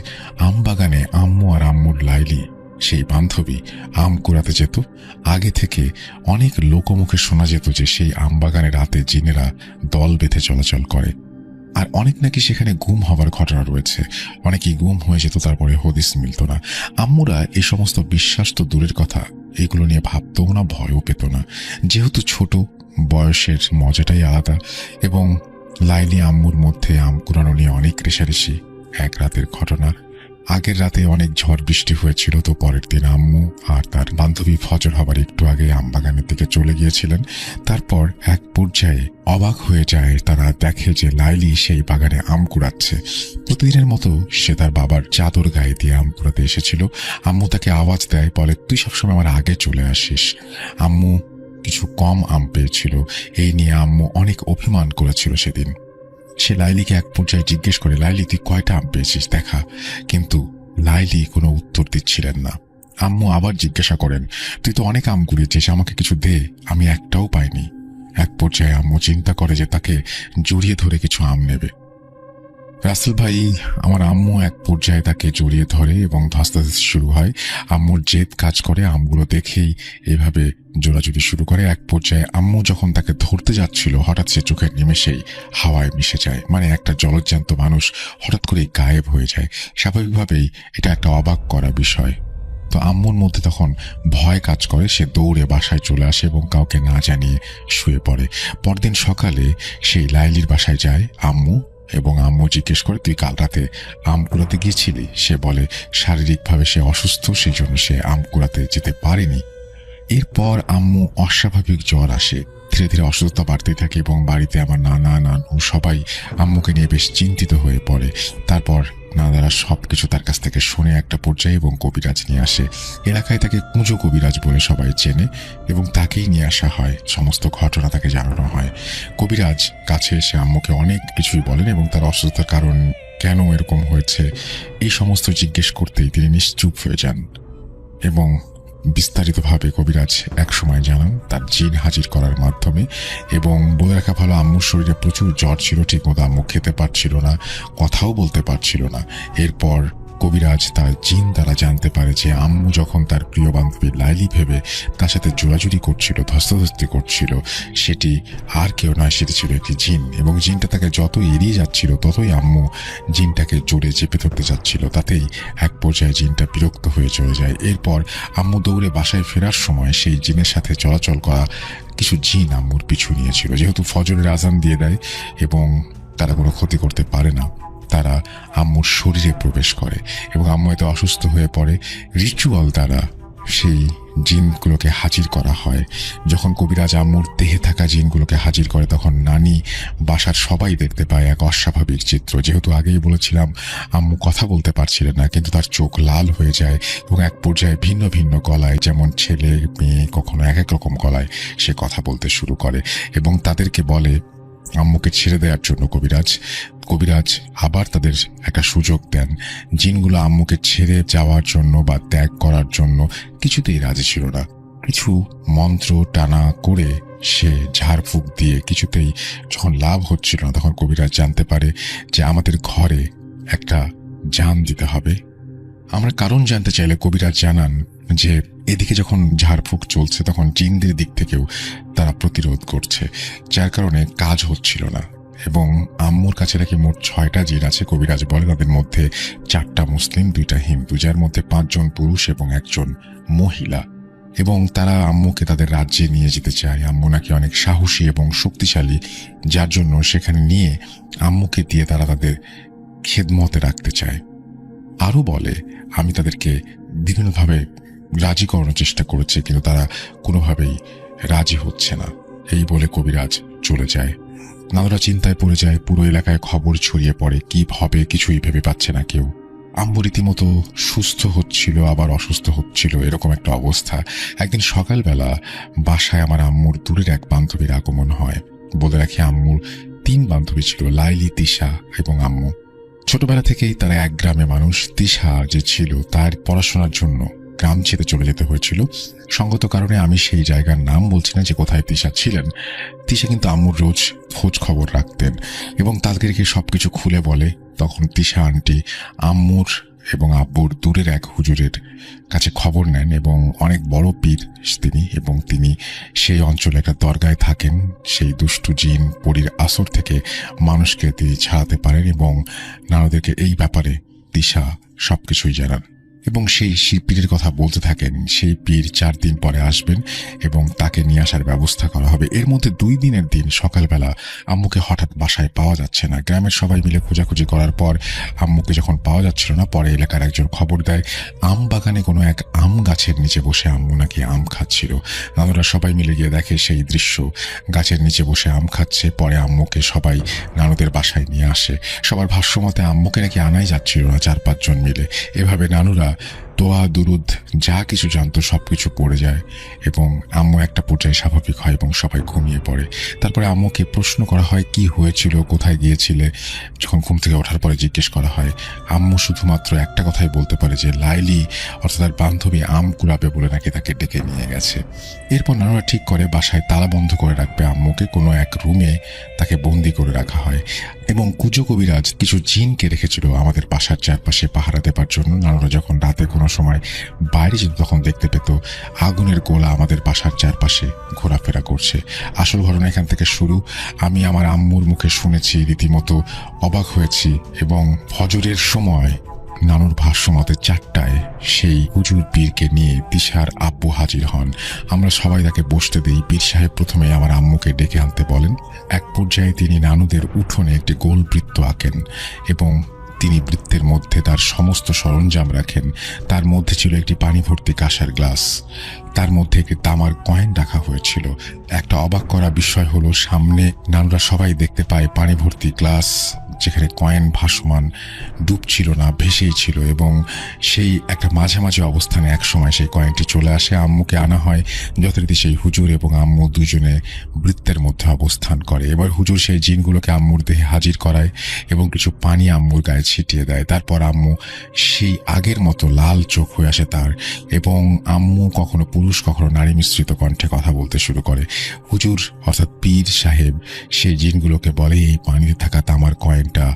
আম বাগানে আম্মু আর আম্মুর লাইলি, সেই বান্ধবী, আম কুড়াতে যেত। আগে থেকে অনেক লোকমুখে শোনা যেত যে সেই আম বাগানে রাতে জিনেরা দল বেঁধে চলাচল করে, আর অনেক নাকি সেখানে গুম হবার ঘটনা রয়েছে। অনেকেই গুম হয়ে যেত, তারপরে হদিস মিলত না। আম্মুরা এই সমস্ত বিশ্বাস তো দূরের কথা, এগুলো নিয়ে ভাবতেও না, ভয়ও পেত না, যেহেতু ছোট, বয়সের মজাটাই আলাদা। এবং লাইলি আম্মুর মধ্যে আম কুড়ানো নিয়ে অনেক রেশারেশি। এক রাতের ঘটনা, আগের রাতে অনেক ঝড় বৃষ্টি হয়েছিল, তো পরের দিন আম্মু আর তার বান্ধবী ফজর হবার একটু আগে আম বাগানের দিকে চলে গিয়েছিলেন। তারপর এক পর্যায়ে অবাক হয়ে যায়, তারা দেখে যে লাইলি সেই বাগানে আম কুড়াচ্ছে। প্রতিদিনের মতো সে তার বাবার চাদর গায়ে দিয়ে আম কুড়াতে এসেছিল। আম্মু তাকে আওয়াজ দেয়, বলে তুই সবসময় আমার আগে চলে আসিস। আম্মু কিছু কম আম পেয়েছিল, এই নিয়ে আম্মু অনেক অভিমান করেছিল সেদিন। সে লাইলিকে এক পর্যায়ে জিজ্ঞেস করে, লাইলি তুই কয়টা আম পেয়েছিস দেখা। কিন্তু লাইলি কোনো উত্তর দিচ্ছিলেন না। আম্মু আবার জিজ্ঞাসা করেন, তুই তো অনেক আম কুড়িয়েছিস, আমাকে কিছু দে, আমি একটাও পাইনি। এক পর্যায়ে আম্মু চিন্তা করে যে তাকে জড়িয়ে ধরে কিছু আম নেবে। রাসেল ভাই, আমার আম্মু এক পর্যায়ে তাকে জড়িয়ে ধরে এবং ধস্তাধস্তি শুরু হয়। আম্মুর জেদ কাজ করে, আমগুলো দেখেই এভাবে জোড়াজুড়ি শুরু করে। এক পর্যায়ে আম্মু যখন তাকে ধরতে যাচ্ছিল, হঠাৎ সে চোখের নিমেষেই হাওয়ায় মিশে যায়। মানে একটা জলজ্যান্ত মানুষ হঠাৎ করেই গায়েব হয়ে যায়। স্বাভাবিকভাবেই এটা একটা অবাক করা বিষয়। তো আম্মুর মধ্যে তখন ভয় কাজ করে, সে দৌড়ে বাসায় চলে আসে এবং কাউকে না জানিয়ে শুয়ে পড়ে। পরদিন সকালে সেই লাইলির বাসায় যায় আম্মু, এবং আম্মু জিজ্ঞেস করে, তুই কাল রাতে আম কুড়াতে গিয়েছিলি? সে বলে শারীরিকভাবে সে অসুস্থ, সেই জন্য সে আম কুড়াতে যেতে পারেনি। এরপর আম্মু অস্বাভাবিক জ্বর আসে, ধীরে ধীরে অসুস্থতা বাড়তে থাকে এবং বাড়িতে আমার নানা নানু সবাই আম্মুকে নিয়ে বেশ চিন্তিত হয়ে পড়ে। তারপর নানারা সবকিছু তার কাছ থেকে শুনে একটা পর্যায়ে এবং কবিরাজ নিয়ে আসে। এলাকায় তাকে কুঁজো কবিরাজ বলে সবাই চেনে এবং তাকেই নিয়ে আসা হয়। সমস্ত ঘটনা তাকে জানানো হয়। কবিরাজ কাছে এসে আম্মুকে অনেক কিছুই বলেন এবং তার অসুস্থতার কারণ, কেন এরকম হয়েছে, এই সমস্ত জিজ্ঞেস করতেই তিনি নিশ্চুপ হয়ে যান। এবং বিস্তারিতভাবে কবিরাজ এক সময় জানান তার জিন হাজির করার মাধ্যমে। এবং বলে রাখা ভালো, আম্মুর শরীরে প্রচুর জ্বর ছিল, ঠিকমতো আম্মু খেতে পারছিল না, কথাও বলতে পারছিল না। এরপর কবিরাজ তার জিন দ্বারা জানতে পারে যে আম্মু যখন তার প্রিয় বান্ধবী লাইলি ভেবে তার সাথে জোড়াজুড়ি করছিল, ধস্তাধস্তি করছিল, সেটি আর কেউ নয়, সেটি ছিল একটি জিন। এবং জিনটা তাকে যত এড়িয়ে যাচ্ছিল, ততই আম্মু জিনটাকে জোরে চেপে ধরতে যাচ্ছিল। তাতেই এক পর্যায়ে জিনটা বিরক্ত হয়ে চলে যায়। এরপর আম্মু দৌড়ে বাসায় ফেরার সময় সেই জিনের সাথে চলাচল করা কিছু জিন আম্মুর পিছু নিয়েছিল। যেহেতু ফজরের আজান দিয়ে দেয় এবং তারা কোনো ক্ষতি করতে পারে না, তারা আম্মুর শরীরে প্রবেশ করে এবং আম্মু এত অসুস্থ হয়ে পড়ে। রিচুয়াল দ্বারা সেই জিনগুলোকে হাজির করা হয়। যখন কবিরাজ আম্মুর দেহে থাকা জিনগুলোকে হাজির করে, তখন নানি বাসার সবাই দেখতে পায় এক অস্বাভাবিক চিত্র। যেহেতু আগেই বলেছিলাম আম্মু কথা বলতে পারছিলেন না, কিন্তু তার চোখ লাল হয়ে যায় এবং এক পর্যায়ে ভিন্ন ভিন্ন গলায়, যেমন ছেলে মেয়ে কখনো এক এক রকম গলায় সে কথা বলতে শুরু করে এবং তাদেরকে বলে আম্মুকে ছেড়ে দেওয়ার জন্য। কবিরাজ আবার তাদের একটা সুযোগ দেন। জিনগুলো আম্মুকে ছেড়ে যাওয়ার জন্য বা ত্যাগ করার জন্য কিছুতেই রাজি ছিল না। কিছু মন্ত্র টানা করে সে ঝাড়ফুঁক দিয়ে কিছুতেই যখন লাভ হচ্ছিল না, তখন কবিরাজ জানতে পারে যে আমাদের ঘরে একটা জান দিতে হবে। আমরা কারণ জানতে চাইলে কবিরাজ জানান যে এদিকে যখন ঝাড়ফুঁক চলছে, তখন জিনদের দিক থেকেও তারা প্রতিরোধ করছে, যার কারণে কাজ হচ্ছিল না। এবং আম্মুর কাছে নাকি মোট 6টা জিন আছে। কবিরাজ বলে তাদের মধ্যে 4টা মুসলিম, 2টা হিন্দু, যার মধ্যে 5 জন পুরুষ এবং 1 জন মহিলা। এবং তারা আম্মুকে তাদের রাজ্যে নিয়ে যেতে চায়। আম্মু নাকি অনেক সাহসী এবং শক্তিশালী, যার জন্য সেখানে নিয়ে আম্মুকে দিয়ে তারা তাদের খেদমতে রাখতে চায়। আরও বলে আমি তাদেরকে বিভিন্নভাবে রাজি করানোর চেষ্টা করেছি, কিন্তু তারা কোনোভাবেই রাজি হচ্ছে না। এই বলে কবিরাজ চলে যায়। নানারা চিন্তায় পড়ে যায়, পুরো এলাকায় খবর ছড়িয়ে পড়ে, কি হবে কিছুই ভেবে পাচ্ছে না কেউ। আম্মু রীতিমতো সুস্থ হচ্ছিল আবার অসুস্থ হচ্ছিল, এরকম একটা অবস্থা। একদিন সকালবেলা বাসায় আমার আম্মুর দূরের এক বান্ধবীর আগমন হয়। বলে রাখি, আম্মুর 3 বান্ধবী ছিল, লাইলি, তিশা এবং আম্মু। ছোটবেলা থেকেই তারা এক গ্রামে মানুষ। তিশা যে ছিল, তার পড়াশোনার জন্য গ্রাম ছেড়ে চলে যেতে হয়েছিল। সঙ্গত কারণে আমি সেই জায়গার নাম বলছি না যে কোথায় তিশা ছিলেন। তিশা কিন্তু আম্মুর রোজ খোঁজ খবর রাখতেন এবং তাদেরকে সবকিছু খুলে বলে। তখন তিশা আন্টি আম্মুর এবং আব্বুর দূরের এক হুজুরের কাছে খবর নেন এবং অনেক বড় পীর তিনি, এবং তিনি সেই অঞ্চলে একটা দরগায় থাকেন। সেই দুষ্টু জিন পরীর আসর থেকে মানুষকে তিনি ছাড়াতে পারেন এবং নানুদেরকে এই ব্যাপারে তিশা সবকিছুই জানান এবং সেই পীরের কথা বলতে থাকেন। সেই পীর 4 দিন পরে আসবেন এবং তাকে নিয়ে আসার ব্যবস্থা করা হবে। এর মধ্যে 2 দিনের দিন সকালবেলা আম্মুকে হঠাৎ বাসায় পাওয়া যাচ্ছে না। গ্রামের সবাই মিলে খোঁজাখুঁজি করার পর আম্মুকে যখন পাওয়া যাচ্ছিল না, পরে এলাকার একজন খবর দেয় আম বাগানে কোনো এক আম গাছের নিচে বসে আম্মু নাকি আম খাচ্ছিল। নানুরা সবাই মিলে গিয়ে দেখে সেই দৃশ্য, গাছের নিচে বসে আম খাচ্ছে। পরে আম্মুকে সবাই নানুদের বাসায় নিয়ে আসে। সবার ভাষ্যমতে আম্মুকে নাকি আনাই যাচ্ছিল না 4-5 জন মিলে। এভাবে নানুরা দোয়া দুরুদ যা কিছু জানতো সবকিছু পড়ে যায় এবং আম্মু একটা পর্যায়ে স্বাভাবিক হয় এবং সবাই ঘুমিয়ে পড়ে। তারপরে আম্মুকে প্রশ্ন করা হয় কি হয়েছিল, কোথায় গিয়েছিলে। যখন ঘুম থেকে ওঠার পরে জিজ্ঞেস করা হয়, আম্মু শুধুমাত্র একটা কথাই বলতে পারে যে লাইলি অর্থাৎ তার বান্ধবী আম কুড়াবে বলে নাকি তাকে ডেকে নিয়ে গেছে। এরপর নানুরা ঠিক করে বাসায় তালা বন্ধ করে রাখবে আম্মুকে, কোনো এক রুমে তাকে বন্দি করে রাখা হয় এবং কুজো কবিরাজ কিছু জিনকে রেখেছিল আমাদের বাসার চারপাশে পাহারা দেবার জন্য। নানুরা যখন রাতে কোনো সময় বাইরে যেত তখন দেখতে পেত আগুনের গোলা আমাদের বাসার চারপাশে ঘোরাফেরা করছে। আসল ঘটনা এখান থেকে শুরু। আমি আমার আম্মুর মুখে শুনেছি, রীতিমতো অবাক হয়েছি এবং ফজরের সময় নানুর ভাষ্যমতে 4টায় সেই হুজুর পীরকে নিয়ে তিশার আব্বু হাজির হন। আমরা সবাই তাকে বসতে দিই। পীর সাহেব প্রথমে আমার আম্মুকে ডেকে আনতে বলেন। এক পর্যায়ে তিনি নানুদের উঠোনে একটি গোল বৃত্ত আঁকেন এবং তিনি বৃত্তের মধ্যে তার সমস্ত সরঞ্জাম রাখেন। তার মধ্যে ছিল একটি পানি ভর্তি কাঁসার গ্লাস, তার মধ্যে একটি তামার কয়েন রাখা হয়েছিল। একটা অবাক করা বিষয় হলো, সামনে নানুরা সবাই দেখতে পায় পানি ভর্তি গ্লাস, যেখানে কয়েন ভাসমান, ডুবছিল না, ভেসেই ছিল এবং সেই একটা মাঝামাঝি অবস্থানে একসময় সেই কয়েনটি চলে আসে। আম্মুকে আনা হয়। যথারীতি সেই হুজুর এবং আম্মু দুজনে বৃত্তের মধ্যে অবস্থান করে। এবার হুজুর সেই জিনগুলোকে আম্মুর দেহে হাজির করায় এবং কিছু পানি আম্মুর গায়ে ছিটিয়ে দেয়। তারপর আম্মু সেই আগের মতো লাল চোখ হয়ে আসে তার, এবং আম্মু কখনো পুরুষ কখনো নারী মিশ্রিত কণ্ঠে কথা বলতে শুরু করে। হুজুর অর্থাৎ পীর সাহেব সেই জিনগুলোকে বলে এই পানিতে থাকা তামার কয়েনটা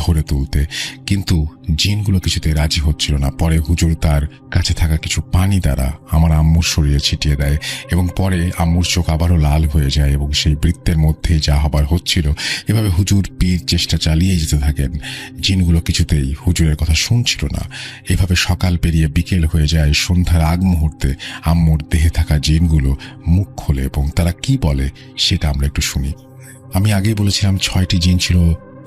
ধরে তুলতে, কিন্তু জিনগুলো কিছুতে রাজি হচ্ছিল না। পরে হুজুর তার কাছে থাকা কিছু পানি দ্বারা আমার আম্মুর শরীরে ছিটিয়ে দেয় এবং পরে আম্মুর চোখ আবারও লাল হয়ে যায় এবং সেই বৃত্তের মধ্যেই যা হবার হচ্ছিল। এভাবে হুজুর পীর চেষ্টা চালিয়ে যেতে থাকেন। জিনগুলো কিছুতেই হুজুরের কথা শুনছিল না। এভাবে সকাল পেরিয়ে বিকেল হয়ে যায়। সন্ধ্যার আগ মুহূর্তে আম্মুর দেহে থাকা জিনগুলো মুখ খোলে এবং তারা কি বলে সেটা আমরা একটু শুনি। আমি আগেই বলেছিলাম 6টি জিন ছিল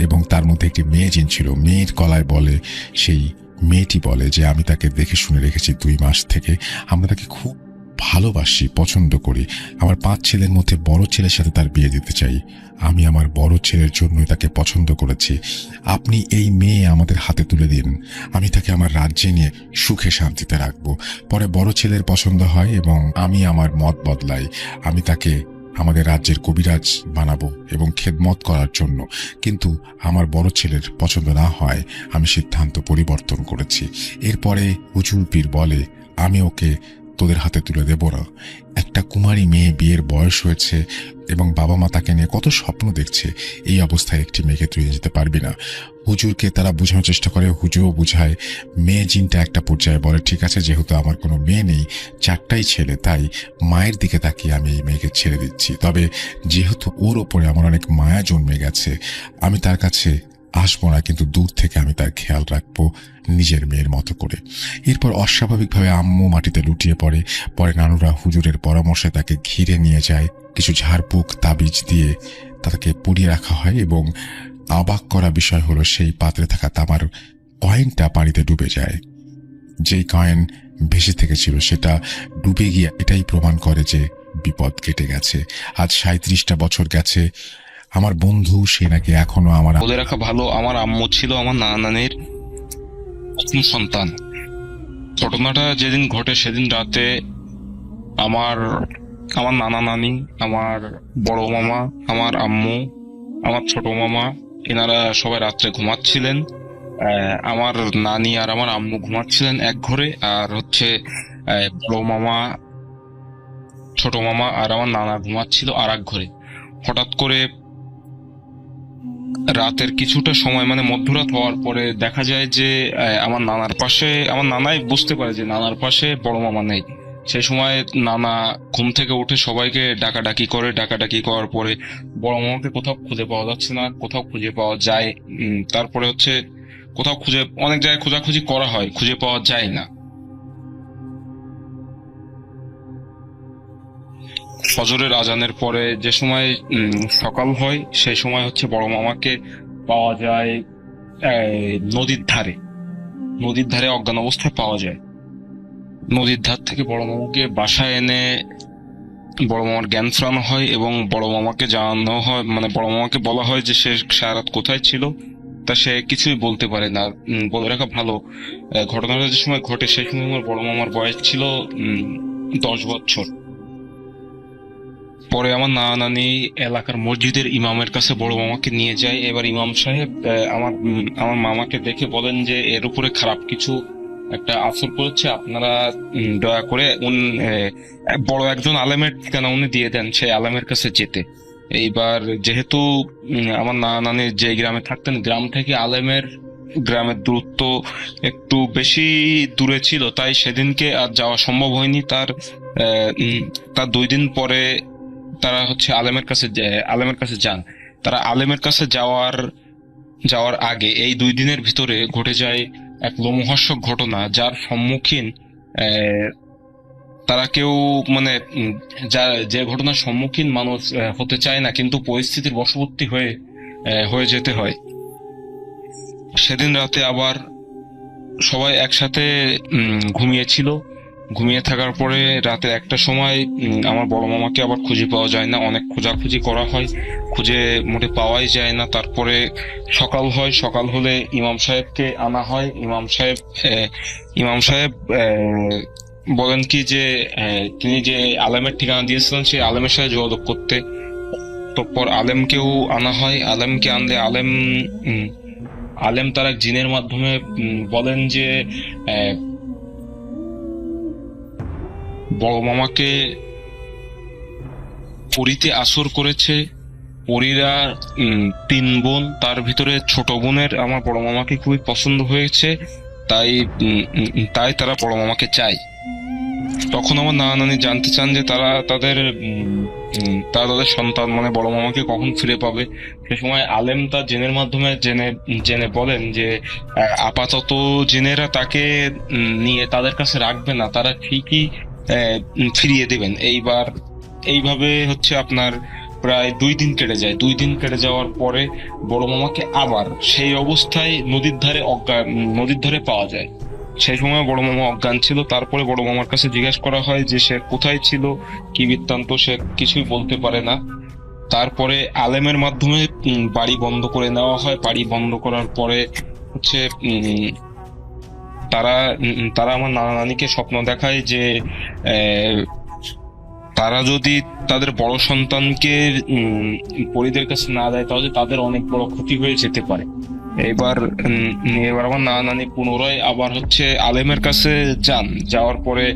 এবং তার মধ্যে একটি মেয়ে জিন ছিল। মেয়ের গলায় বলে, সেই মেয়েটি বলে যে আমি তাকে দেখে শুনে রেখেছি 2 মাস থেকে, আমরা তাকে খুব ভালোবাসি, পছন্দ করি। আমার 5 ছেলের মধ্যে বড় ছেলের সাথে তার বিয়ে দিতে চাই। আমি আমার বড় ছেলের জন্যই তাকে পছন্দ করেছি। আপনি এই মেয়ে আমাদের হাতে তুলে দিন, আমি তাকে আমার রাজ্যে নিয়ে সুখে শান্তিতে রাখবো। পরে বড় ছেলের পছন্দ হয় এবং আমি আমার মত বদলাই। আমি তাকে আমাদের রাজ্যের কবিরাজ বানাবো এবং খেদমত করার জন্য, কিন্তু আমার বড় ছেলের পছন্দ না হয় আমি সিদ্ধান্ত পরিবর্তন করেছি। এরপরে হুজুর পীর বলে আমি ওকে তোদের হাতে তুলে দেব না। একটা কুমারী মেয়ে, বিয়ের বয়স হয়েছে এবং বাবা মা তাকে নিয়ে কত স্বপ্ন দেখছে, এই অবস্থায় একটি মেয়েকে তুই নিয়ে যেতে পারবি না। হুজুরকে তারা বোঝানোর চেষ্টা করে, হুজুরও বুঝায়। মেয়ে জিনটা একটা পর্যায়ে বলে ঠিক আছে, যেহেতু আমার কোনো মেয়ে নেই, 4টাই ছেলে, তাই মায়ের দিকে তাকিয়ে আমি এই মেয়েকে ছেড়ে দিচ্ছি। তবে যেহেতু ওর ওপরে আমার অনেক মায়া জন্মে গেছে, আমি তার কাছে আসবো না, কিন্তু দূর থেকে আমি তার খেয়াল রাখবো নিজের মেয়ের মতো করে। এরপর অস্বাভাবিকভাবে আম্মু মাটিতে লুটিয়ে পড়ে। পরে নানুরা হুজুরের পরামর্শে তাকে ঘিরে নিয়ে যায়। কিছু ঝাড়ফুঁক তাবিজ দিয়ে তাকে পুড়িয়ে রাখা হয় এবং অবাক করা বিষয় হলো সেই পাত্রে থাকা তামার কয়েনটা পানিতে ডুবে যায়। যেই কয়েন ভেসে থেকেছিল সেটা ডুবে গিয়ে এটাই প্রমাণ করে যে বিপদ কেটে গেছে। আজ 37টা বছর গেছে। আমার বন্ধু সে নাকি এখনো আমার বলে রাখা ভালো, আমার আম্মু ছিল আমার নানির প্রথম সন্তান। ঘটনাটা যেদিন ঘটে সেদিন রাতে আমার আমার নানা নানি, আমার বড় মামা, আমার আম্মু, আমার ছোট মামা, এনারা সবাই রাত্রে ঘুমাচ্ছিলেন। আমার নানি আর আমার আম্মু ঘুমাচ্ছিলেন এক ঘরে, আর হচ্ছে বড় মামা, ছোট মামা আর আমার নানা ঘুমাচ্ছিল আর এক ঘরে। হঠাৎ করে রাতের কিছুটা সময় মানে মধ্যরাত হওয়ার পরে দেখা যায় যে আমার নানার পাশে, আমার নানাই বুঝতে পারে যে নানার পাশে বড় মামা নেই। সেই সময় নানা ঘুম থেকে উঠে সবাইকে ডাকাডাকি করে। ডাকাডাকি করার পরে বড় মামাকে কোথাও খুঁজে পাওয়া যাচ্ছে না, কোথাও খুঁজে পাওয়া যায়। তারপরে হচ্ছে কোথাও খুঁজে, অনেক জায়গায় খোঁজাখুঁজি করা হয়, খুঁজে পাওয়া যায় না। ফজরের আজানের পরে যে সময় সকাল হয়, সেই সময় হচ্ছে বড় মামাকে পাওয়া যায় নদীর ধারে। নদীর ধারে অজ্ঞান অবস্থায় পাওয়া যায়। নদীর ধার থেকে বড় মামাকে বাসায় এনে বড় মামার জ্ঞান ফেরানো হয় এবং বড় মামাকে জানানো হয়, মানে বড় মামাকে বলা হয় যে সে সারা রাত কোথায় ছিল, তা সে কিছুই বলতে পারে না। বলে রাখা ভালো, ঘটনাটা যে সময় ঘটে সেই সময় আমার বড় মামার বয়স ছিল 10 বছর। পরে আমার নানা নানি এলাকার মসজিদের ইমামের কাছে বড় মামাকে নিয়ে যায়। এবার ইমাম সাহেব আমার মামাকে দেখে বলেন যে এর উপরে খারাপ কিছু একটা আসর করেছে, আপনারা দয়া করে বড় একজন আলেমের ঠিকানা উনি দিয়ে দেন সেই আলেমের কাছে যেতে। এইবার যেহেতু আমার নানা নানি যে গ্রামে থাকতেন, গ্রাম থেকে গ্রামের দূরত্ব একটু বেশি দূরে ছিল, তাই সেদিনকে আর যাওয়া সম্ভব হয়নি। তার 2 দিন পরে তারা হচ্ছে আলেমের কাছে যান। তারা আলেমের কাছে যাওয়ার আগে এই 2 দিনের ভিতরে ঘটে যায় এক লোমহর্ষক ঘটনা, যার সম্মুখীন তারা কেউ মানে যে ঘটনার সম্মুখীন মানুষ হতে চায় না, কিন্তু পরিস্থিতির বশবর্তী হয়ে যেতে হয়। সেদিন রাতে আবার সবাই একসাথে ঘুমিয়েছিল। ঘুমিয়ে থাকার পরে রাতে 1টার সময় আমার বড় মামাকে আবার খুঁজে পাওয়া যায় না। অনেক খোঁজাখুঁজি করা হয়, খুঁজে মোটে পাওয়াই যায় না। তারপরে সকাল হয়, সকাল হলে ইমাম সাহেবকে আনা হয়। ইমাম সাহেব বলেন কি যে তিনি যে আলেমের ঠিকানা দিয়েছিলেন সেই আলেমের সাথে যোগাযোগ করতে। তারপর আলেমকেও আনা হয়। আলেমকে আনলে আলেম তার এক জিনের মাধ্যমে বলেন যে বড় মামাকে পরীতে আসর করেছে। পরীরা 3 বোন, তার ভিতরে ছোট বোনের আমার বড় মামাকে খুবই পছন্দ হয়েছে, তাই তারা বড় মামাকে চায়। তখন আমার নানা নানি জানতে চান যে তারা তাদের সন্তান মানে বড় মামাকে কখন ফিরে পাবে। সে সময় আলেম তার জেনের মাধ্যমে জেনে বলেন যে আপাতত জেনেরা তাকে নিয়ে তাদের কাছে রাখবে না, তারা ঠিকই ফিরিয়ে দেবেন। এইভাবে হচ্ছে আপনার প্রায় 2 দিন কেটে যায়। 2 দিন কেটে যাওয়ার পরে বড় মামাকে আবার সেই অবস্থায় নদীর ধারে পাওয়া যায়। সেই সময় বড় মামা অজ্ঞান ছিল। তারপরে বড় মামার কাছে জিজ্ঞেস করা হয় যে সে কোথায় ছিল, কি বৃত্তান্ত, সে কিছুই বলতে পারে না। তারপরে আলেমের মাধ্যমে বাড়ি বন্ধ করে নেওয়া হয়। বাড়ি বন্ধ করার পরে হচ্ছে তারা আমার নানা নানিকে স্বপ্ন দেখায় যে তারা যদি তাদের বড় সন্তানকে পরিদের কাছে না দেয় তাহলে তাদের অনেক বড় ক্ষতি হয়ে যেতে পারে। এবার আমার নানা নানি পুনরায় আবার হচ্ছে আলেমের কাছে যান। যাওয়ার পরে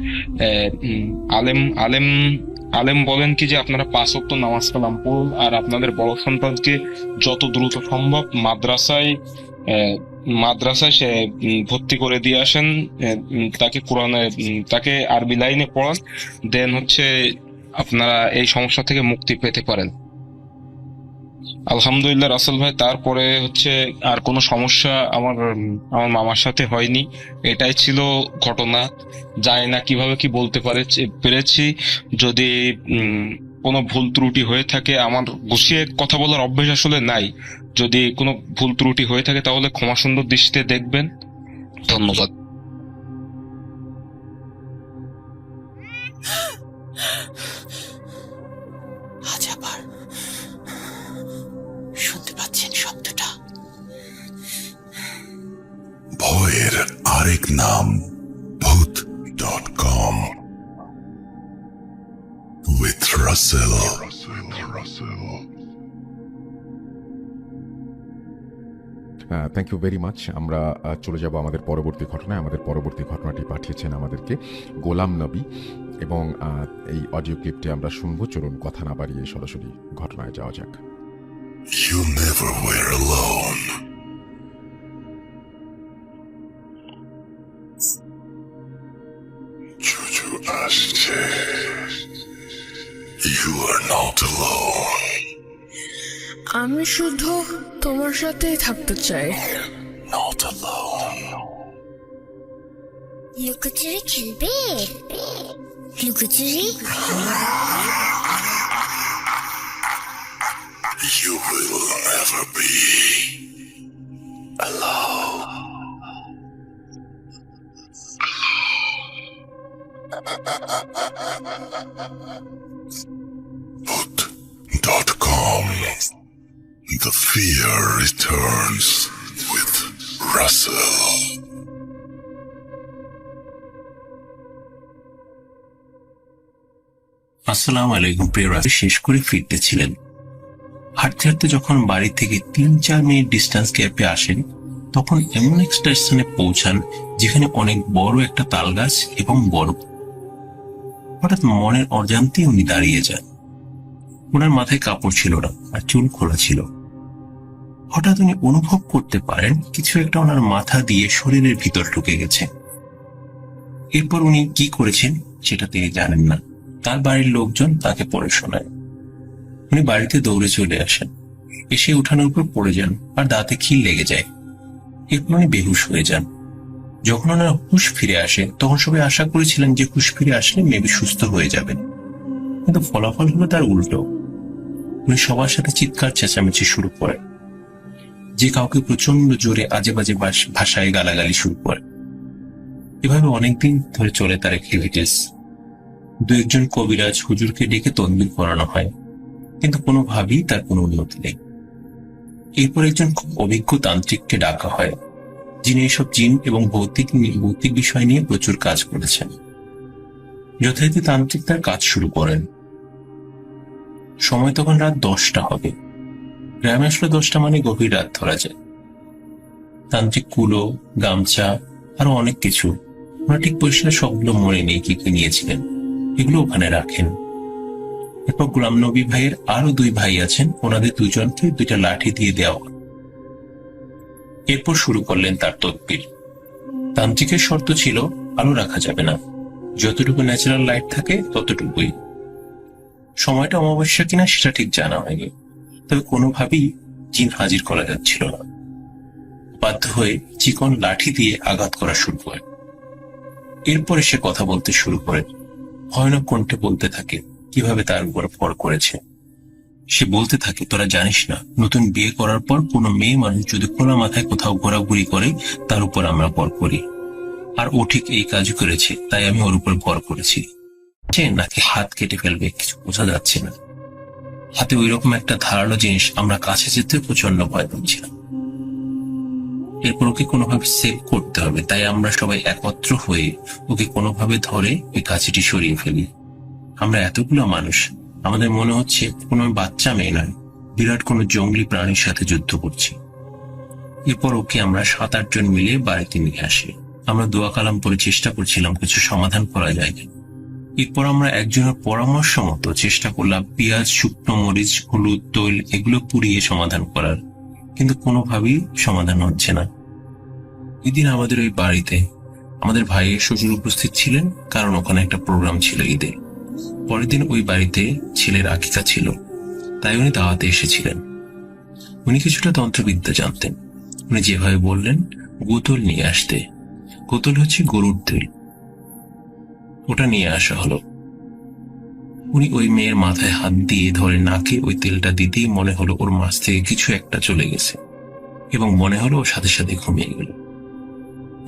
আলেম বলেন কি যে আপনারা 5 ওয়াক্ত নামাজ কালাম পড়ুন আর আপনাদের বড় সন্তানকে যত দ্রুত সম্ভব মাদ্রাসায় সে ভর্তি করে দিয়ে আসেন, তাকে আরবি লাইনে পড়ান, দেন হচ্ছে আপনারা এই সমস্যা থেকে মুক্তি পেতে পারেন। আলহামদুলিল্লাহ রাসেল ভাই, তারপরে হচ্ছে আর কোনো সমস্যা আমার মামার সাথে হয়নি। এটাই ছিল ঘটনা। জানি না কিভাবে কি বলতে পেরেছি। যদি কোনো ভুল ত্রুটি হয়ে থাকে, আমার গুছিয়ে কথা বলার অভ্যেস আসলে নাই, যদি কোনো ভুল ত্রুটি হয়ে থাকে তাহলে ক্ষমা সুন্দর দৃষ্টিতে দেখবেন। ধন্যবাদ। আজ আবার শুনতে পাচ্ছেন শব্দটা? ভয়ের আরেক নাম ভূত.com with Russell. Thank you very much. আমরা চলে যাব আমাদের পরবর্তী ঘটনায়। আমাদের পরবর্তী ঘটনাটি পাঠিয়েছেন আমাদেরকে গোলাম নবী, এবং এই অডিও ক্লিপটি আমরা শুনবো। চলুন কথা না বাড়িয়ে সরাসরি ঘটনায় যাওয়া যাক। You never were alone. Juju আসছে। You are not alone. আমি শুধু তোমার সাথেই থাকতে চাই। Not alone. লুকোচুরি খেলবে? লুকোচুরি? You will never be alone. Boot.com. The fear returns with Russell. আসসালামু আলাইকুম প্রিয়রা। শেষ করে ফিরতেছিলেন, হাঁটতে হাঁটতে যখন বাড়ি থেকে 3-4 মিনিট ডিস্টেন্স গ্যাপে আসেন, তখন এমন এক স্টেশনে পৌঁছান যেখানে অনেক বড় একটা তাল গাছ এবং বরফ। হঠাৎ মনের অজান্তে উনি দাঁড়িয়ে যান। ওনার মাথায় কাপড় ছিল না আর চুল খোলা ছিল। হঠাৎ উনি অনুভব করতে পারেন কিছু একটা ওনার মাথা দিয়ে শরীরের ভিতর ঢুকে গেছে। এরপর উনি কি করেছেন সেটা তিনি জানেন না। তার বাড়ির লোকজন তাকে পড়ে শোনায়। উনি বাড়িতে দৌড়ে চলে আসেন, এসে উঠানোর উপর পড়ে যান আর দাঁতে খিল লেগে যায়। এরপর উনি বেহুশ হয়ে যান। যখন ওনার হুঁশ ফিরে আসে তখন সবাই আশা করেছিলেন যে হুঁশ ফিরে আসলে মেবি সুস্থ হয়ে যাবেন, কিন্তু ফলাফল হলো তার উল্টো। উনি সবার সাথে চিৎকার চেঁচামেচি শুরু করেন, যে কাউকে প্রচন্ড জোরে আজে বাজে ভাষায় গালাগালি শুরু করে। এভাবে অনেকদিন ধরে চলে তার অ্যাক্টিভিটিস। 2-1 কবিরাজ হুজুরকে ডেকে তদবির করানো হয়, কিন্তু কোনোভাবেই তার কোনো উন্নতি নেই। এরপর একজন খুব অভিজ্ঞ তান্ত্রিককে ডাকা হয়, যিনি এসব জিন এবং ভৌতিক বিষয় নিয়ে প্রচুর কাজ করেছেন। যথারীতি তান্ত্রিক তার কাজ শুরু করেন। সময় তখন রাত 10টা হবে। গ্রামে আসলে 10টা মানে গভীর রাত ধরা যায়। তান্ত্রিক কুলো, গামছা আরো অনেক কিছু, ওরা ঠিক পরিষ্কার সবগুলো মনে নেই কি কি নিয়েছিলেন, এগুলো ওখানে রাখেন। এরপর গোলাম নবী ভাইয়ের আরো 2 ভাই আছেন, ওনাদের 2জনকে 2টা লাঠি দিয়ে দেওয়া হয়। এরপর শুরু করলেন তার তদবির। তান্ত্রিকের শর্ত ছিল আলো রাখা যাবে না, যতটুকু ন্যাচারাল লাইট থাকে ততটুকুই। সময়টা অমাবস্যা কিনা সেটা ঠিক জানা হয়নি, তবে কোনোভাবেই জিন হাজির করা যাচ্ছিল না। বাধ্য হয়ে চিকন লাঠি দিয়ে আঘাত করা শুরু করে। এরপরে সে কথা বলতে শুরু করে, ভয়ানক কণ্ঠে বলতে থাকে কিভাবে তার উপর ভর করেছে। সে বলতে থাকে, তোরা জানিস না, নতুন বিয়ে করার পর কোনো মেয়ে মানুষ যদি খোলা মাথায় কোথাও ঘোরাঘুরি করে তার উপর আমরা ভর করি, আর ও ঠিক এই কাজ করেছে, তাই আমি ওর উপর ভর করেছি। নাকি হাত কেটে ফেলবে, কিছু বোঝা যাচ্ছে না। হাতে ওই রকম একটা ধারালো জিনিস, আমরা কাছে যেতে প্রচন্ড ভয় পাচ্ছিলাম। এরপর ওকে কোনোভাবে সেভ করতে হবে, তাই আমরা সবাই একত্র হয়ে ওকে কোনোভাবে ধরে ওই কাছিটি সরিয়ে ফেলি। আমরা এতগুলো মানুষ, আমাদের মনে হচ্ছে কোনো বাচ্চা মেয়ে নয়, বিরাট কোনো জঙ্গলি প্রাণীর সাথে যুদ্ধ করছি। এরপর ওকে আমরা 7-8 জন মিলে বাড়িতে নিয়ে আসি। আমরা দোয়া কালাম করে চেষ্টা করছিলাম কিছু সমাধান করা যায়। এরপর আমরা একজনের পরামর্শ মতো চেষ্টা করলাম পেঁয়াজ, শুকনো মরিচ, হলুদ, তৈল এগুলো পুড়িয়ে সমাধান করার, কিন্তু কোনোভাবেই সমাধান হচ্ছে না। এদিন আমাদের ওই বাড়িতে আমাদের ভাইয়ের শ্বশুর উপস্থিত ছিলেন, কারণ ওখানে একটা প্রোগ্রাম ছিল ঈদে। পরের দিন ওই বাড়িতে ছেলের আকিকা ছিল, তাই উনি দাওয়াতে এসেছিলেন। উনি কিছুটা তন্ত্রবিদ্যা জানতেন। উনি যেভাবে বললেন গোতল নিয়ে আসতে। গোতল হচ্ছে গরুর তেল, ওটা নিয়ে আসা হলো। উনি ওই মেয়ের মাথায় হাত দিয়ে ধরে নাকে ওই তেলটা দিতেই মনে হলো ওর মাছ থেকে কিছু একটা চলে গেছে, এবং মনে হলো ওর সাথে সাথে ঘুমিয়ে গেল।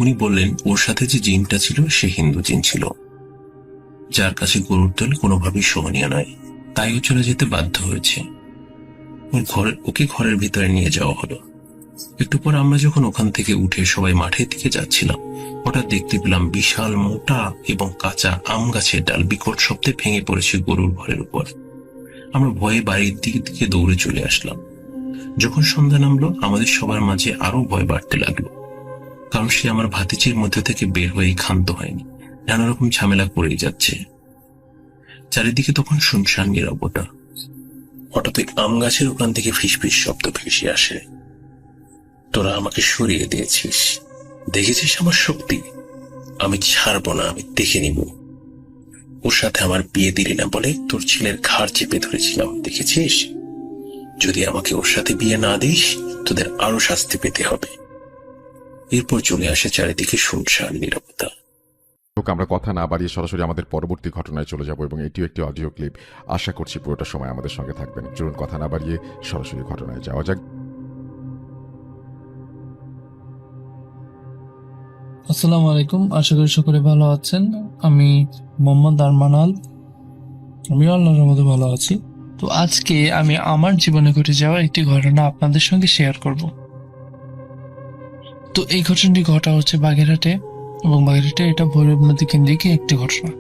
উনি বললেন ওর সাথে যে জিনটা ছিল সে হিন্দু জিন ছিল, যার কাছে গরুর তেল কোনোভাবেই সহনীয় নয়, তাই ও চলে যেতে বাধ্য হয়েছে। ওকে ঘরের ভিতরে নিয়ে যাওয়া হলো। একটু পর আমরা যখন ওখান থেকে উঠে সবাই মাঠের দিকে যাচ্ছিলাম, হঠাৎ দেখতে পেলাম বিশাল মোটা এবং কাঁচা আম গাছের ডাল বিকট শব্দে ভেঙে পড়েছে গরুর ঘরের উপর। আমরা ভয়ে বাড়ির দিকে দৌড়ে চলে আসলাম। যখন সন্ধ্যা নামলো আমাদের সবার মাঝে আরো ভয় বাড়তে লাগলো, কারণ সে আমার ভাতিজির মধ্যে থেকে বের হয়ে ক্ষান্ত হয়নি, নানা রকম ঝামেলা করেই যাচ্ছে। চারিদিকে তখন শুনশান নীরবতা। হঠাৎ আম গাছের ওখান থেকে ফিসফিস শব্দ ভেসে আসে। তোরা আমাকে সরিয়ে দিয়েছিস, দেখেছিস আমার শক্তি, আমি ছাড়বো না, আমি দেখে নিব। ওর সাথে আমার বিয়ে দিলি না বলে তোর ছেলের ঘাড় চেপে ধরেছিলাম, দেখেছিস? যদি আমাকে ওর সাথে বিয়ে না দিস তোদের আরো শাস্তি পেতে হবে। এরপর চলে আসে চারিদিকে শুনশান নীরবতা। আমরা কথা না বাড়িয়ে সরাসরি আমাদের পরবর্তী ঘটনায় চলে যাব এবং এটিও একটি অডিও ক্লিপ। আশা করছি পুরোটা সময় আমাদের সঙ্গে থাকবেন। চলুন কথা না বাড়িয়ে সরাসরি ঘটনায় যাওয়া যাক। আসসালামু আলাইকুম, আশা করি সকলে ভালো আছেন। আমি মোহাম্মদ আরমানাল, আমি আল্লাহর রহমতে ভালো আছি। তো আজকে আমি আমার জীবনে ঘটে যাওয়া একটি ঘটনা আপনাদের সঙ্গে শেয়ার করব। তো এই ঘটনাটি ঘটা হচ্ছে বাগেরহাটে, এবং বাগেরহাটে এটা ভৈরব নদী কেন্দ্রিক একটি ঘটনা।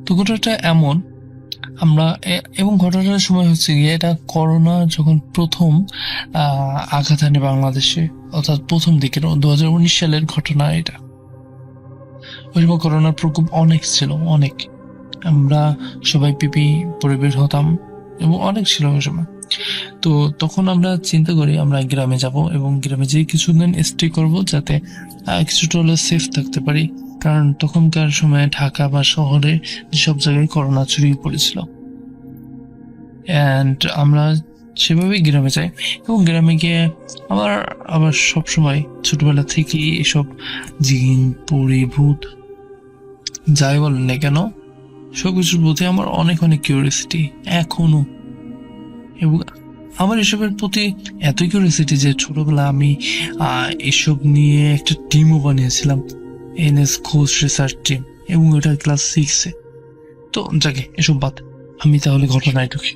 তো ঘটনাটা এমন, এবং ঘটনাটার সময় হচ্ছে গিয়ে এটা করোনা যখন প্রথম আঘাত আনে বাংলাদেশে, অর্থাৎ প্রথম দিকের 2019 সালের ঘটনা এটা। ওই সময় করোনার প্রকোপ অনেক ছিল, অনেক। আমরা সবাই পিপি পরে বের হতাম এবং অনেক ছিল ওই সময়। তো তখন আমরা চিন্তা করি আমরা গ্রামে যাব এবং গ্রামে যেয়ে কিছুদিন স্টে করব, যাতে কিছুটা হলে সেফ থাকতে পারি, কারণ তখনকার সময় ঢাকা বা শহরে সব জায়গায় করোনা ছড়িয়ে পড়েছিল। অ্যান্ড আমরা সেভাবেই গ্রামে যাই, এবং গ্রামে গিয়ে আবার সবসময় ছোটবেলা থেকেই এসব জিন, পরি, ভূত যাই বলেন না কেন, সবকিছুর প্রতি আমার অনেক অনেক কিউরিয়াসিটি এখনো। এবং আমার এসবের প্রতি এত কিউরিয়াসিটি যে ছোটবেলা আমি এসব নিয়ে একটা টিমও বানিয়েছিলাম, এনএস ঘোষ রিসার্চ টিম, এবং ওটা ক্লাস 6-এ। তো যাকে এসব বাদ, আমি তাহলে ঘটনায় ঢুকি।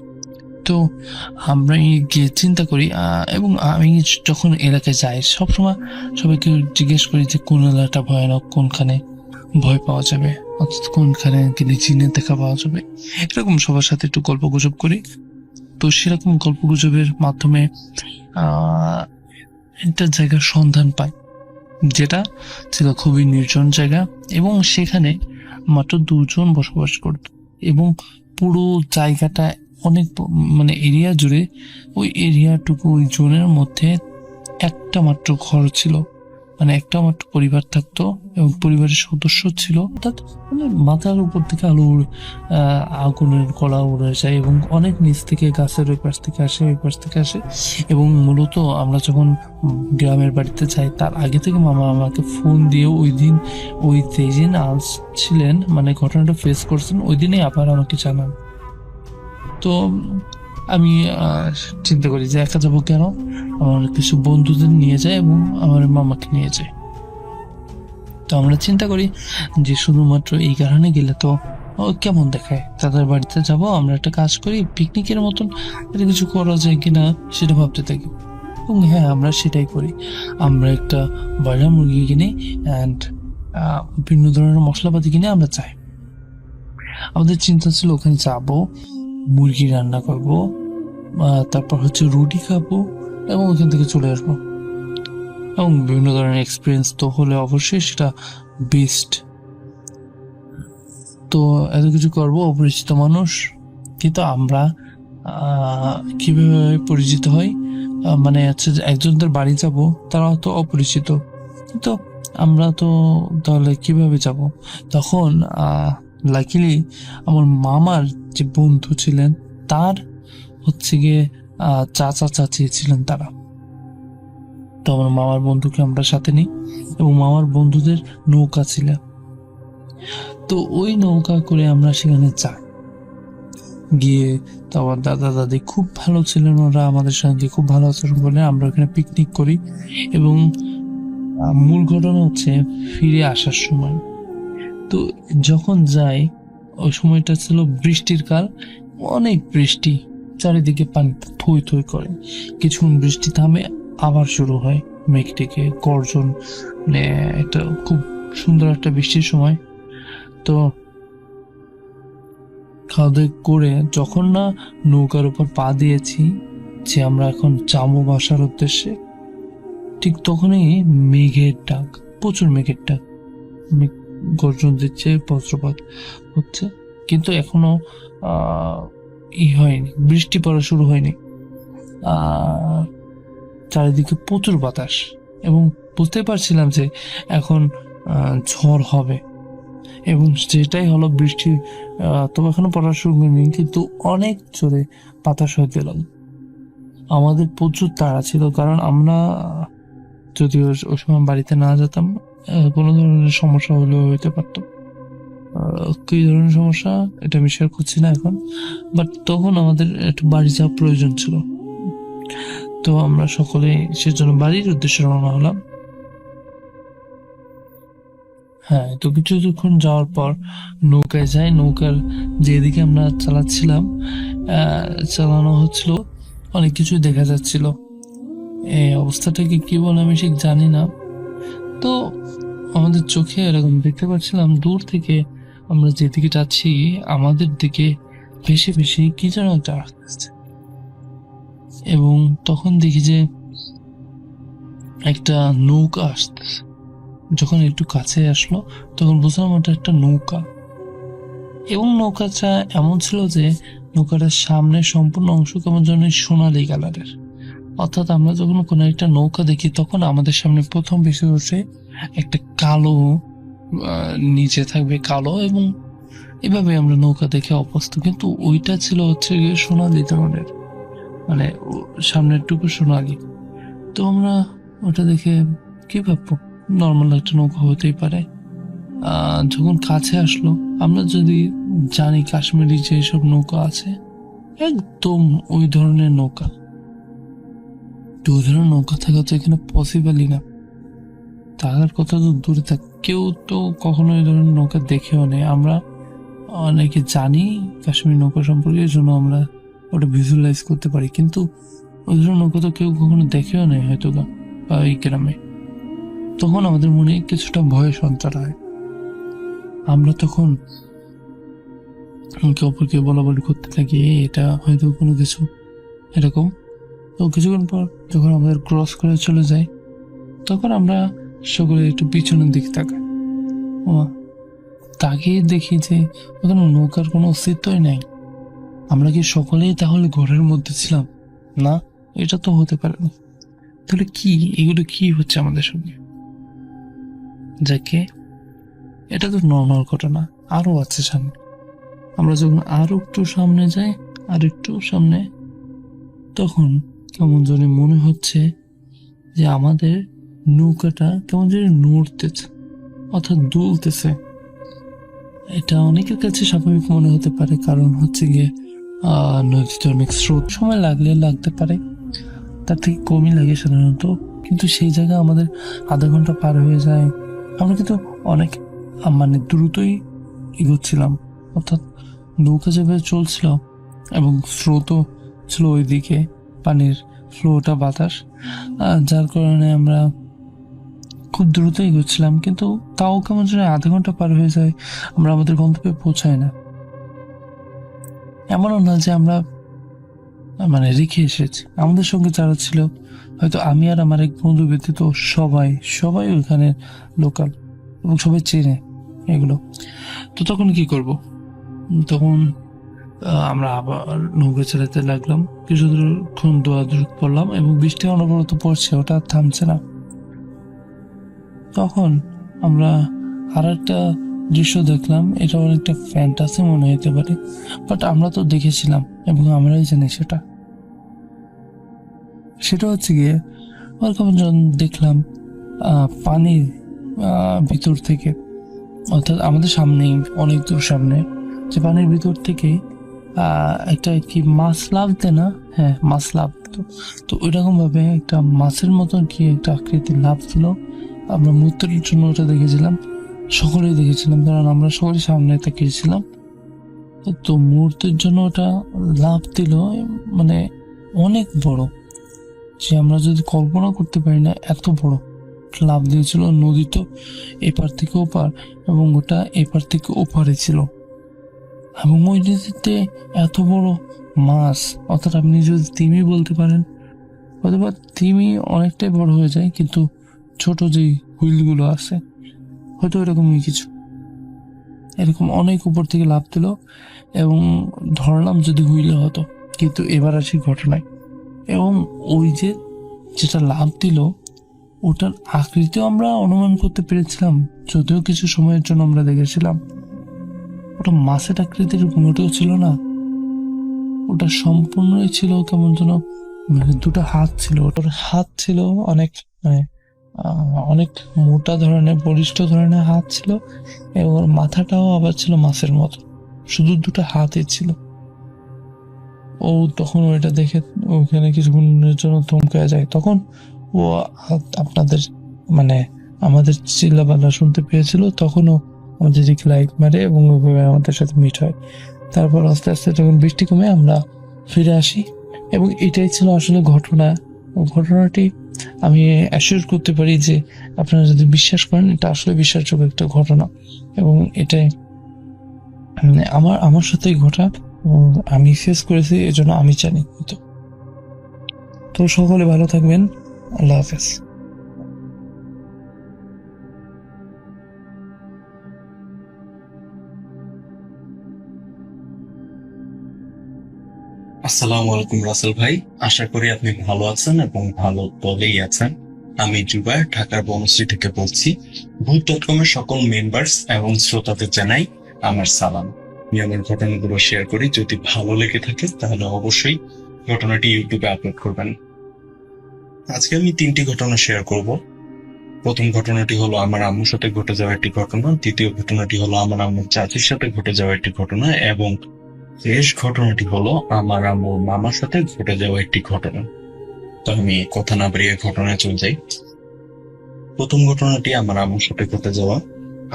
তো আমরা গিয়ে চিন্তা করি, এবং আমি যখন এলাকায় যাই সবসময় সবাইকে জিজ্ঞেস করি যে কোন এলাকাটা ভয়ানক, কোনখানে ভয় পাওয়া যাবে, অর্থাৎ কোনখানে গেলে জিনের দেখা পাওয়া যাবে, এরকম সবার সাথে একটু গল্প গুজব করি। তো সেরকম গল্প গুজবের মাধ্যমে একটা জায়গার সন্ধান পাই, যেটা ছিল খুবই নির্জন জায়গা, এবং সেখানে মাত্র 2 জন বসবাস করত, এবং পুরো জায়গাটা অনেক মানে এরিয়া জুড়ে, ওই এরিয়াটুকু, ওই জোনের মধ্যে একটা মাত্র ঘর ছিল, মানে একটা মাত্র পরিবার থাকতো, এবং পরিবারের সদস্য ছিল, অর্থাৎ মানে মাথার উপর থেকে আগুনের কলা উড়ে যায়, এবং অনেক নিচ থেকে গাছের ওই পাশ থেকে আসে, ওই পাশ থেকে আসে। এবং মূলত আমরা যখন গ্রামের বাড়িতে যাই তার আগে থেকে মামা আমাকে ফোন দিয়ে ওই যেদিন আসছিলেন, মানে ঘটনাটা ফেস করছেন, ওই দিনেই আবার আমাকে জানান। তো আমি চিন্তা করি যে একা যাবো কেন, আমার কিছু বন্ধুদের নিয়ে যায় এবং আমার মামাকে নিয়ে যায়। তো আমরা চিন্তা করি যে শুধুমাত্র এই কারণে গেলে তো কেমন দেখায়, তাদের বাড়িতে যাব, আমরা একটা কাজ করি, পিকনিকের মতন এটা কিছু করা যায় কিনা সেটা ভাবতে থাকি। এবং হ্যাঁ, আমরা সেটাই করি। আমরা একটা ব্রয়লার মুরগি কিনে অ্যান্ড বিভিন্ন ধরনের মশলাপাতি কিনে আমরা চাই। আমাদের চিন্তা ছিল ওখানে যাবো, মুরগি রান্না করবো, তারপর হচ্ছে রুটি খাবো, এবং ওখান থেকে চলে আসবো। এবং বিভিন্ন ধরনের এক্সপিরিয়েন্স তো হলে অবশ্যই সেটা বেস্ট। তো এত কিছু করবো, অপরিচিত মানুষ, কিন্তু আমরা কিভাবে পরিচিত হই, মানে হচ্ছে যে একজনদের বাড়ি যাব, তারা তো অপরিচিত, কিন্তু আমরা তো তাহলে কিভাবে যাব? তখন লাকিলি আমার মামার যে বন্ধু ছিলেন, তার হচ্ছে গিয়ে চাচা চাচি ছিলেন তারা। তো আমার মামার বন্ধুকে আমরা সাথে নিই, এবং মামার বন্ধুদের নৌকা ছিল। তো ওই নৌকা করে আমরা সেখানে যাই। গিয়ে তো আমার দাদা দাদি খুব ভালো ছিলেন, ওরা আমাদের সঙ্গে খুব ভালো আচরণ করলেন। আমরা ওখানে পিকনিক করি, এবং মূল ঘটনা হচ্ছে ফিরে আসার সময়। তো যখন যাই ওই সময়টা ছিল বৃষ্টির কাল, অনেক বৃষ্টি, চারিদিকে পানি থই থই করে, কিছুক্ষণ বৃষ্টি থামে, আবার শুরু হয়, মেঘ ডেকে গর্জন, মানে একটা খুব সুন্দর একটা বৃষ্টির সময়। তো খাওয়া দাওয়া করে যখন না নৌকার উপর পা দিয়েছি যে আমরা এখন যাবো বাসার উদ্দেশ্যে, ঠিক তখনই মেঘের ডাক, প্রচুর মেঘের ডাক, মেঘ গর্জন দিচ্ছে, বজ্রপাত হচ্ছে, কিন্তু এখনো হয়নি, বৃষ্টি পড়া শুরু হয়নি। চারিদিকে প্রচুর বাতাস এবং বুঝতে পারছিলাম যে এখন ঝড় হবে, এবং যেটাই হলো বৃষ্টি তো এখনো পড়া শুরু হয়নি, কিন্তু অনেক জোরে বাতাস হতে লাগলো। আমাদের প্রচুর তাড়া ছিল, কারণ আমরা যদি ওই সময় বাড়িতে না যেতাম কোনো ধরনের সমস্যা হলেও হইতে পারতো। কি ধরনের সমস্যা এটা আমি শেয়ার করছি না এখন, বাট তখন আমাদের একটু বাড়ি যাওয়া প্রয়োজন ছিল। তো আমরা সকলে সেজন্য বাড়ির উদ্দেশ্যে রওনা হলাম। হ্যাঁ, তো কিছুক্ষণ যাওয়ার পর নৌকায় যাই। নৌকার যেদিকে আমরা চালাচ্ছিলাম, চালানো হচ্ছিল, অনেক কিছু দেখা যাচ্ছিল। এই অবস্থাটাকে কি বলে আমি ঠিক জানি না। তো আমাদের চোখে এরকম দেখতে পাচ্ছিলাম দূর থেকে আমরা যেদিকে যাচ্ছি আমাদের দিকে ভেসে ভেসে কি যেন একটা আসছে, এবং তখন দেখি যে একটা নৌকা আসতেছে। যখন একটু কাছে আসলো তখন বুঝলাম ওটা একটা নৌকা, এবং নৌকাটা এমন ছিল যে নৌকাটার সামনে সম্পূর্ণ অংশ কেমন যেন সোনালী কালারের। অর্থাৎ আমরা যখন কোনো একটা নৌকা দেখি তখন আমাদের সামনে প্রথম ভেসে ওঠে একটা কালো, নিচে থাকবে কালো, এবং এভাবে আমরা নৌকা দেখে অভ্যস্ত, কিন্তু ওইটা ছিল হচ্ছে গিয়ে সোনালী ধরনের, মানে সামনের টুকু সোনালী। তো আমরা ওটা দেখে কি ভাববো, নর্মাল একটা নৌকা হতেই পারে। যখন কাছে আসলো, আমরা যদি জানি কাশ্মীরি যেসব নৌকা আছে একদম ওই ধরনের নৌকা, তো ওই ধরনের নৌকা থাকা তো এখানে পসিবলই না। থাকার কথা তো দূরে থাক, কেউ তো কখনো এই ধরনের নৌকা দেখেও নেই। আমরা অনেকে জানি কাশ্মীরি নৌকা সম্পর্কে, এই জন্য আমরা ওটা ভিজুয়ালাইজ করতে পারি, কিন্তু ওই ধরনের নৌকা তো কেউ কখনো দেখেও নেই হয়তো বা এই গ্রামে। তখন আমাদের মনে কিছুটা ভয় সঞ্চার হয়। আমরা তখন একে অপরকে বলা বলি করতে থাকি, এটা হয়তো কোনো কিছু এরকম। তো কিছুক্ষণ পর যখন আমাদের ক্রস করে চলে যায়, তখন আমরা সকলে একটু পিছনের দিকে তাকাই। তাকিয়ে দেখি যে ওখানে নৌকার কোনো অস্তিত্বই নাই। আমরা কি সকলেই তাহলে ঘরের মধ্যে ছিলাম? না, এটা তো হতে পারে না। তাহলে কি, এগুলো কি হচ্ছে আমাদের সঙ্গে? যাকে এটা তো নর্মাল ঘটনা, আরো আছে সামনে। আমরা যখন আরো একটু সামনে যাই, আর একটু সামনে, তখন কেমন জানি মনে হচ্ছে যে আমাদের নৌকাটা কেমন জানি নড়তেছে, অর্থাৎ দুলতেছে। এটা অনেকের কাছে স্বাভাবিক মনে হতে পারে, কারণ হচ্ছে গিয়ে নদীতে অনেক স্রোত, সময় লাগতে পারে, তার থেকে কমই লাগে সাধারণত। কিন্তু সেই জায়গায় আমাদের আধা ঘন্টা পার হয়ে যায়। আমরা কিন্তু অনেক মানে দ্রুতই এগোচ্ছিলাম, অর্থাৎ নৌকা যেভাবে চলছিল এবং স্রোতও ছিল ওইদিকে, পানির ফ্লোটা, বাতাস, যার কারণে আমরা খুব দ্রুত এগোচ্ছিলাম। কিন্তু তাও কেমন যেন আধা ঘন্টা পার হয়ে যায়, আমরা আমাদের গন্তব্যে পৌঁছাই না। এমনও না যে আমরা মানে রেখে এসেছি, আমাদের সঙ্গে যারা ছিল, হয়তো আমি আর আমার এক বন্ধু ব্যতীত সবাই ওইখানে লোকাল, এবং সবাই চেনে এগুলো। তো তখন কি করব? তখন আমরা আবার নৌকা চালাতে লাগলাম, কিছু দূরক্ষণ দৌড় পড়লাম, এবং বৃষ্টি অনবরত পড়ছে, ওটা থামছে না। তখন আমরা আর একটা দৃশ্য দেখলাম, এটা অনেকটা ফ্যান্টাসি মনে হতে পারে, বাট আমরা তো দেখেছিলাম এবং আমরাই জানি সেটা হচ্ছে গিয়ে যখন দেখলাম পানির ভিতর থেকে, অর্থাৎ আমাদের সামনেই, অনেক দূর সামনে, যে পানির ভিতর থেকে একটা কি মাছ লাফ দেয় না? হ্যাঁ, মাছ লাফ দিত। তো ওইরকম ভাবে একটা মাছের মতন কি একটা আকৃতির লাফ দিল। আমরা মুহূর্তের জন্য ওটা দেখেছিলাম, সকলেই দেখেছিলাম, কারণ আমরা সকলেই সামনে তাকিয়েছিলাম। তো মুহূর্তের জন্য ওটা লাফ দিল, মানে অনেক বড়, যে আমরা যদি কল্পনা করতে পারি না, এত বড় লাফ দিয়েছিল। নদী তো এপার থেকে ওপার এবং ওটা এপার থেকে ওপারে ছিল, এবং ওই নদীতে এত বড় মাছ, অর্থাৎ আপনি যদি তিমি বলতে পারেন, অথবা তিমি অনেকটাই বড় হয়ে যায়, কিন্তু ছোট যে হুইলগুলো আছে হয়তো এরকমই কিছু, এরকম অনেক উপর থেকে লাফ দিল এবং ধরলাম যদি হুইলে হতো। কিন্তু এবার আসি ঘটনায়, এবং ওই যে যেটা লাফ দিল ওটার আকৃতিও আমরা অনুমান করতে পেরেছিলাম, যদিও কিছু সময়ের জন্য আমরা দেখেছিলাম ওটা মাছের আকৃতির মোটেও ছিল না। ওটা সম্পূর্ণই ছিল কেমন যেন, মানে দুটো হাত ছিল, ওটার হাত ছিল অনেক, মানে অনেক মোটা ধরনের, বলিষ্ঠ ধরনের হাত ছিল, এবং ওর মাথাটাও আবার ছিল মাছের মতো, শুধু দুটো হাতই ছিল। ও তখন ওইটা দেখে ওইখানে কিছুক্ষণের জন্য থমকে যায়। তখন ও আপনাদের, মানে আমাদের চিল্লাপাল্লা শুনতে পেয়েছিল, তখনও আমাদের দিকে লাইক মারে এবং ওইভাবে আমাদের সাথে মিট হয়। তারপর আস্তে আস্তে যখন বৃষ্টি কমে আমরা ফিরে আসি, এবং এটাই ছিল আসলে ঘটনা। ঘটনাটি আমি অ্যাসিওর করতে পারি যে আপনারা যদি বিশ্বাস করেন, এটা আসলে বিশ্বাসযোগ্য একটা ঘটনা, এবং এটাই আমার সাথেই ঘটা, এবং আমি ফেস করেছি, এজন্য আমি জানি। তো সকলে ভালো থাকবেন, আল্লাহ হাফেজ। আসসালামু আলাইকুম রাসেল ভাই, আশা করি আপনি ভালো আছেন এবং ভালো দলেই আছেন। আমি জুবায়ের, ঢাকার বনশ্রী থেকে বলছি। ভূত.com এর সকল মেম্বার্স এবং শ্রোতাদের জানাই আমার সালাম। আমি আমার ঘটনাগুলো শেয়ার করি, যদি ভালো লেগে থাকে তাহলে অবশ্যই ঘটনাটি ইউটিউবে আপলোড করবেন। আজকে আমি 3টি ঘটনা শেয়ার করব। প্রথম ঘটনাটি হলো আমার আম্মুর সাথে ঘটে যাওয়া একটি ঘটনা, দ্বিতীয় ঘটনাটি হলো আমার আম্মুর চাচির সাথে ঘটে যাওয়া একটি ঘটনা, এবং শেষ ঘটনাটি হলো আমার আম্মুর মামার সাথে ঘটে যাওয়া একটি ঘটনা। তো আমি কথা না বাড়িয়ে ঘটনায় চলে যাই। প্রথম ঘটনাটি আমার আম্মুর সাথে ঘটে যাওয়া।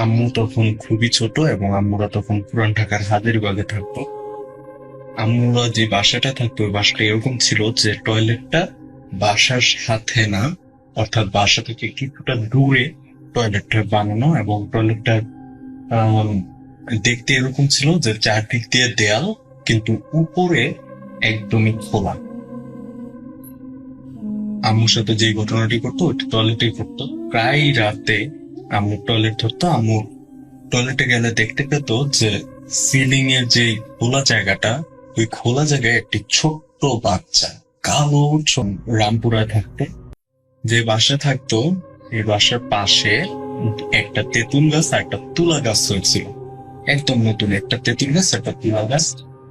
আম্মু তখন খুবই ছোট এবং আম্মুরা তখন পুরান ঢাকার হাজারীবাগে থাকতো। আম্মুরা যে বাসাটা থাকতো, ওই বাসাটা এরকম ছিল যে টয়লেটটা বাসার সাথে না, অর্থাৎ বাসা থেকে কিছুটা দূরে টয়লেটটা বানানো, এবং টয়লেটটা দেখতে এরকম ছিল যে চারদিক দিয়ে দেয়াল, কিন্তু উপরে একদমই খোলা। আম্মুর সাথে যে ঘটনাটি করতো ওইটা টয়লেটে করতো। প্রায় রাতে আম্মু টয়লেট ধরতো। আম্মু টয়লেটে গেলে দেখতে পেত যে সিলিং এর যে খোলা জায়গাটা, ওই খোলা জায়গায় একটি ছোট্ট বাচ্চা কালো রামপুরায় থাকতো। যে বাসা থাকতো এই বাসার পাশে একটা তেঁতুল গাছ আর একটা তুলা গাছ হয়েছিল, একদম নতুন একটা তেঁতুল গাছ, একটা তুলা গাছ।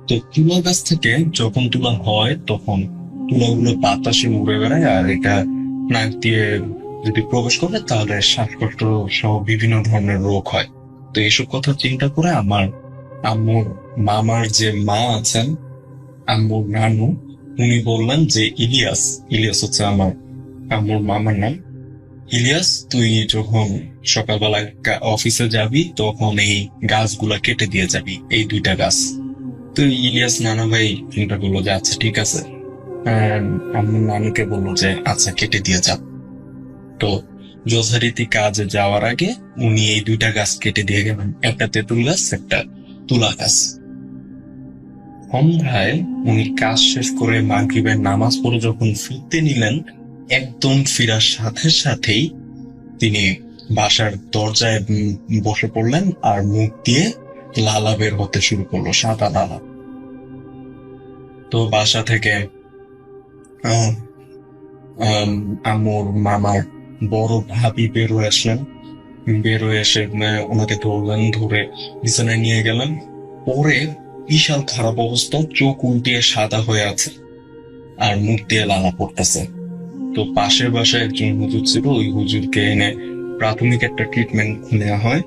তো তুলা গাছ থেকে যখন তুলা হয় তখন তুলাগুলো বাতাসে উড়ে বেড়ায়, আর এটা নাক দিয়ে যদি প্রবেশ করে তাহলে শ্বাসকষ্ট সহ বিভিন্ন ধরনের রোগ হয়। তো এইসব কথা চিন্তা করে আমার আম্মুর মামার যে মা আছেন, আম্মুর নানু, উনি বললেন যে ইলিয়াস হচ্ছে আমার আম্মুর মামার নাম। ইলিয়াস, তুই যখন সকালবেলা অফিসে যাবি তখন এই গাছগুলা কেটে দিয়ে যাবি, এই 2টা গাছ। তো ইলিয়াস নানা ভাই চিন্তা করলো যে আচ্ছা ঠিক আছে। আম্মুর নানুকে বললো যে আচ্ছা কেটে দিয়ে যাব। তো যথারীতি কাজে যাওয়ার আগে উনি এই 2টা গাছ কেটে দিয়ে গেলেন, একটা তেঁতুল গাছ, একটা তুলা গাছ। সন্ধ্যায় উনি কাজ শেষ করে মাগরিবের নামাজ পড়ে যখন ফিরতে নিলেন, একদম ফিরার সাথে সাথেই তিনি বাসার দরজায় বসে পড়লেন, আর মুখ দিয়ে লালা বের হতে শুরু করলো, সাদা লালা। তো বাসা থেকে আম্মুর মামার বড় ভাবি বেরোয় আসলেন। বেরোয় এসে ওনাকে ধরলেন, ধরে বিছানায় নিয়ে গেলেন। পরে বিশাল খারাপ অবস্থা, চোখ উল্টিয়ে সাদা হয়ে আছে আর মুখ দিয়ে লালা পড়তেছে। তো পাশের বাসায় একজন হুজুর ছিল, ওই হুজুরকে এনে প্রাথমিক একটা ট্রিটমেন্ট নেওয়া হয়।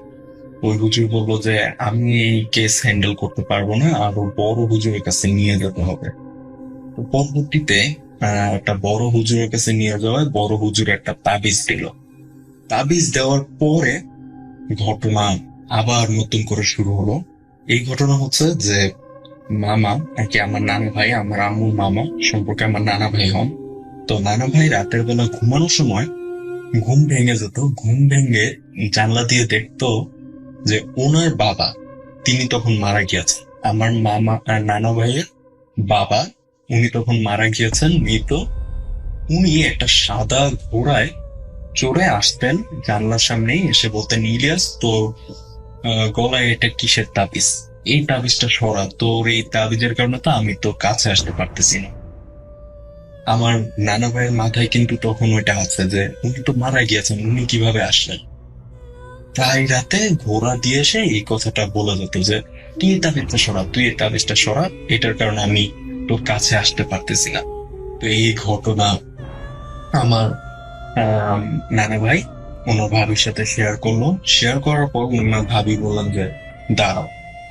ওই হুজুর বললো যে আমি এই কেস হ্যান্ডেল করতে পারবো না, আরো বড় হুজুরের কাছে নিয়ে যেতে হবে। তো পরবর্তীতে একটা বড় হুজুরের কাছে নিয়ে যাওয়ায় বড় হুজুর একটা তাবিজ দিল। তাবিজ দেওয়ার পরে ঘটনা আবার নতুন করে শুরু হলো। এই ঘটনা হচ্ছে যে মামা, নাকি আমার নানা ভাই, আমার আম্মুর মামা সম্পর্কে আমার নানা ভাই হন, তো নানা ভাই রাতের বেলা ঘুমানোর সময় ঘুম ভেঙে যেত, ঘুম ভেঙে জানলা দিয়ে দেখতো যে ওনার বাবা, তিনি তখন মারা গিয়েছেন। আমার মামা আর নানা ভাইয়ের বাবা, উনি তখন মারা গিয়েছেন, মৃত। উনি একটা সাদা ঘোড়ায় চড়ে আসতেন জানলার সামনেই, এসে বলতেন, ইলিয়াস তোর গলায় এটা কিসের তাবিজ, এই তাবিজটা সরা, তোর এই তাবিজের কারণে তো আমি তোর কাছে আসতে পারতেছি না। আমার নানা ভাইয়ের মাথায় কিন্তু তখন ওইটা আছে যে উনি তো মারা গিয়েছেন, উনি কিভাবে আসলেন। প্রায় রাতে ঘোড়া দিয়ে এসে এই কথাটা বলে যেত যে তুই এই তাবিজটা সরা, তুই এই তাবিজটা সরা, এটার কারণে আমি তোর কাছে আসতে পারতেছি না। তো এই ঘটনা আমার নানা ভাই ওনার ভাবির সাথে শেয়ার করলো। শেয়ার করার পর ওনার ভাবি বললাম যে দাঁড়াও,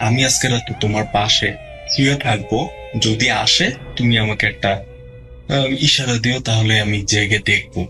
আমি আজকে রাতে তোমার পাশে শুয়ে থাকবো, যদি আসে তুমি আমাকে একটা ইশারা দিও, তাহলে আমি জেগে দেখবো।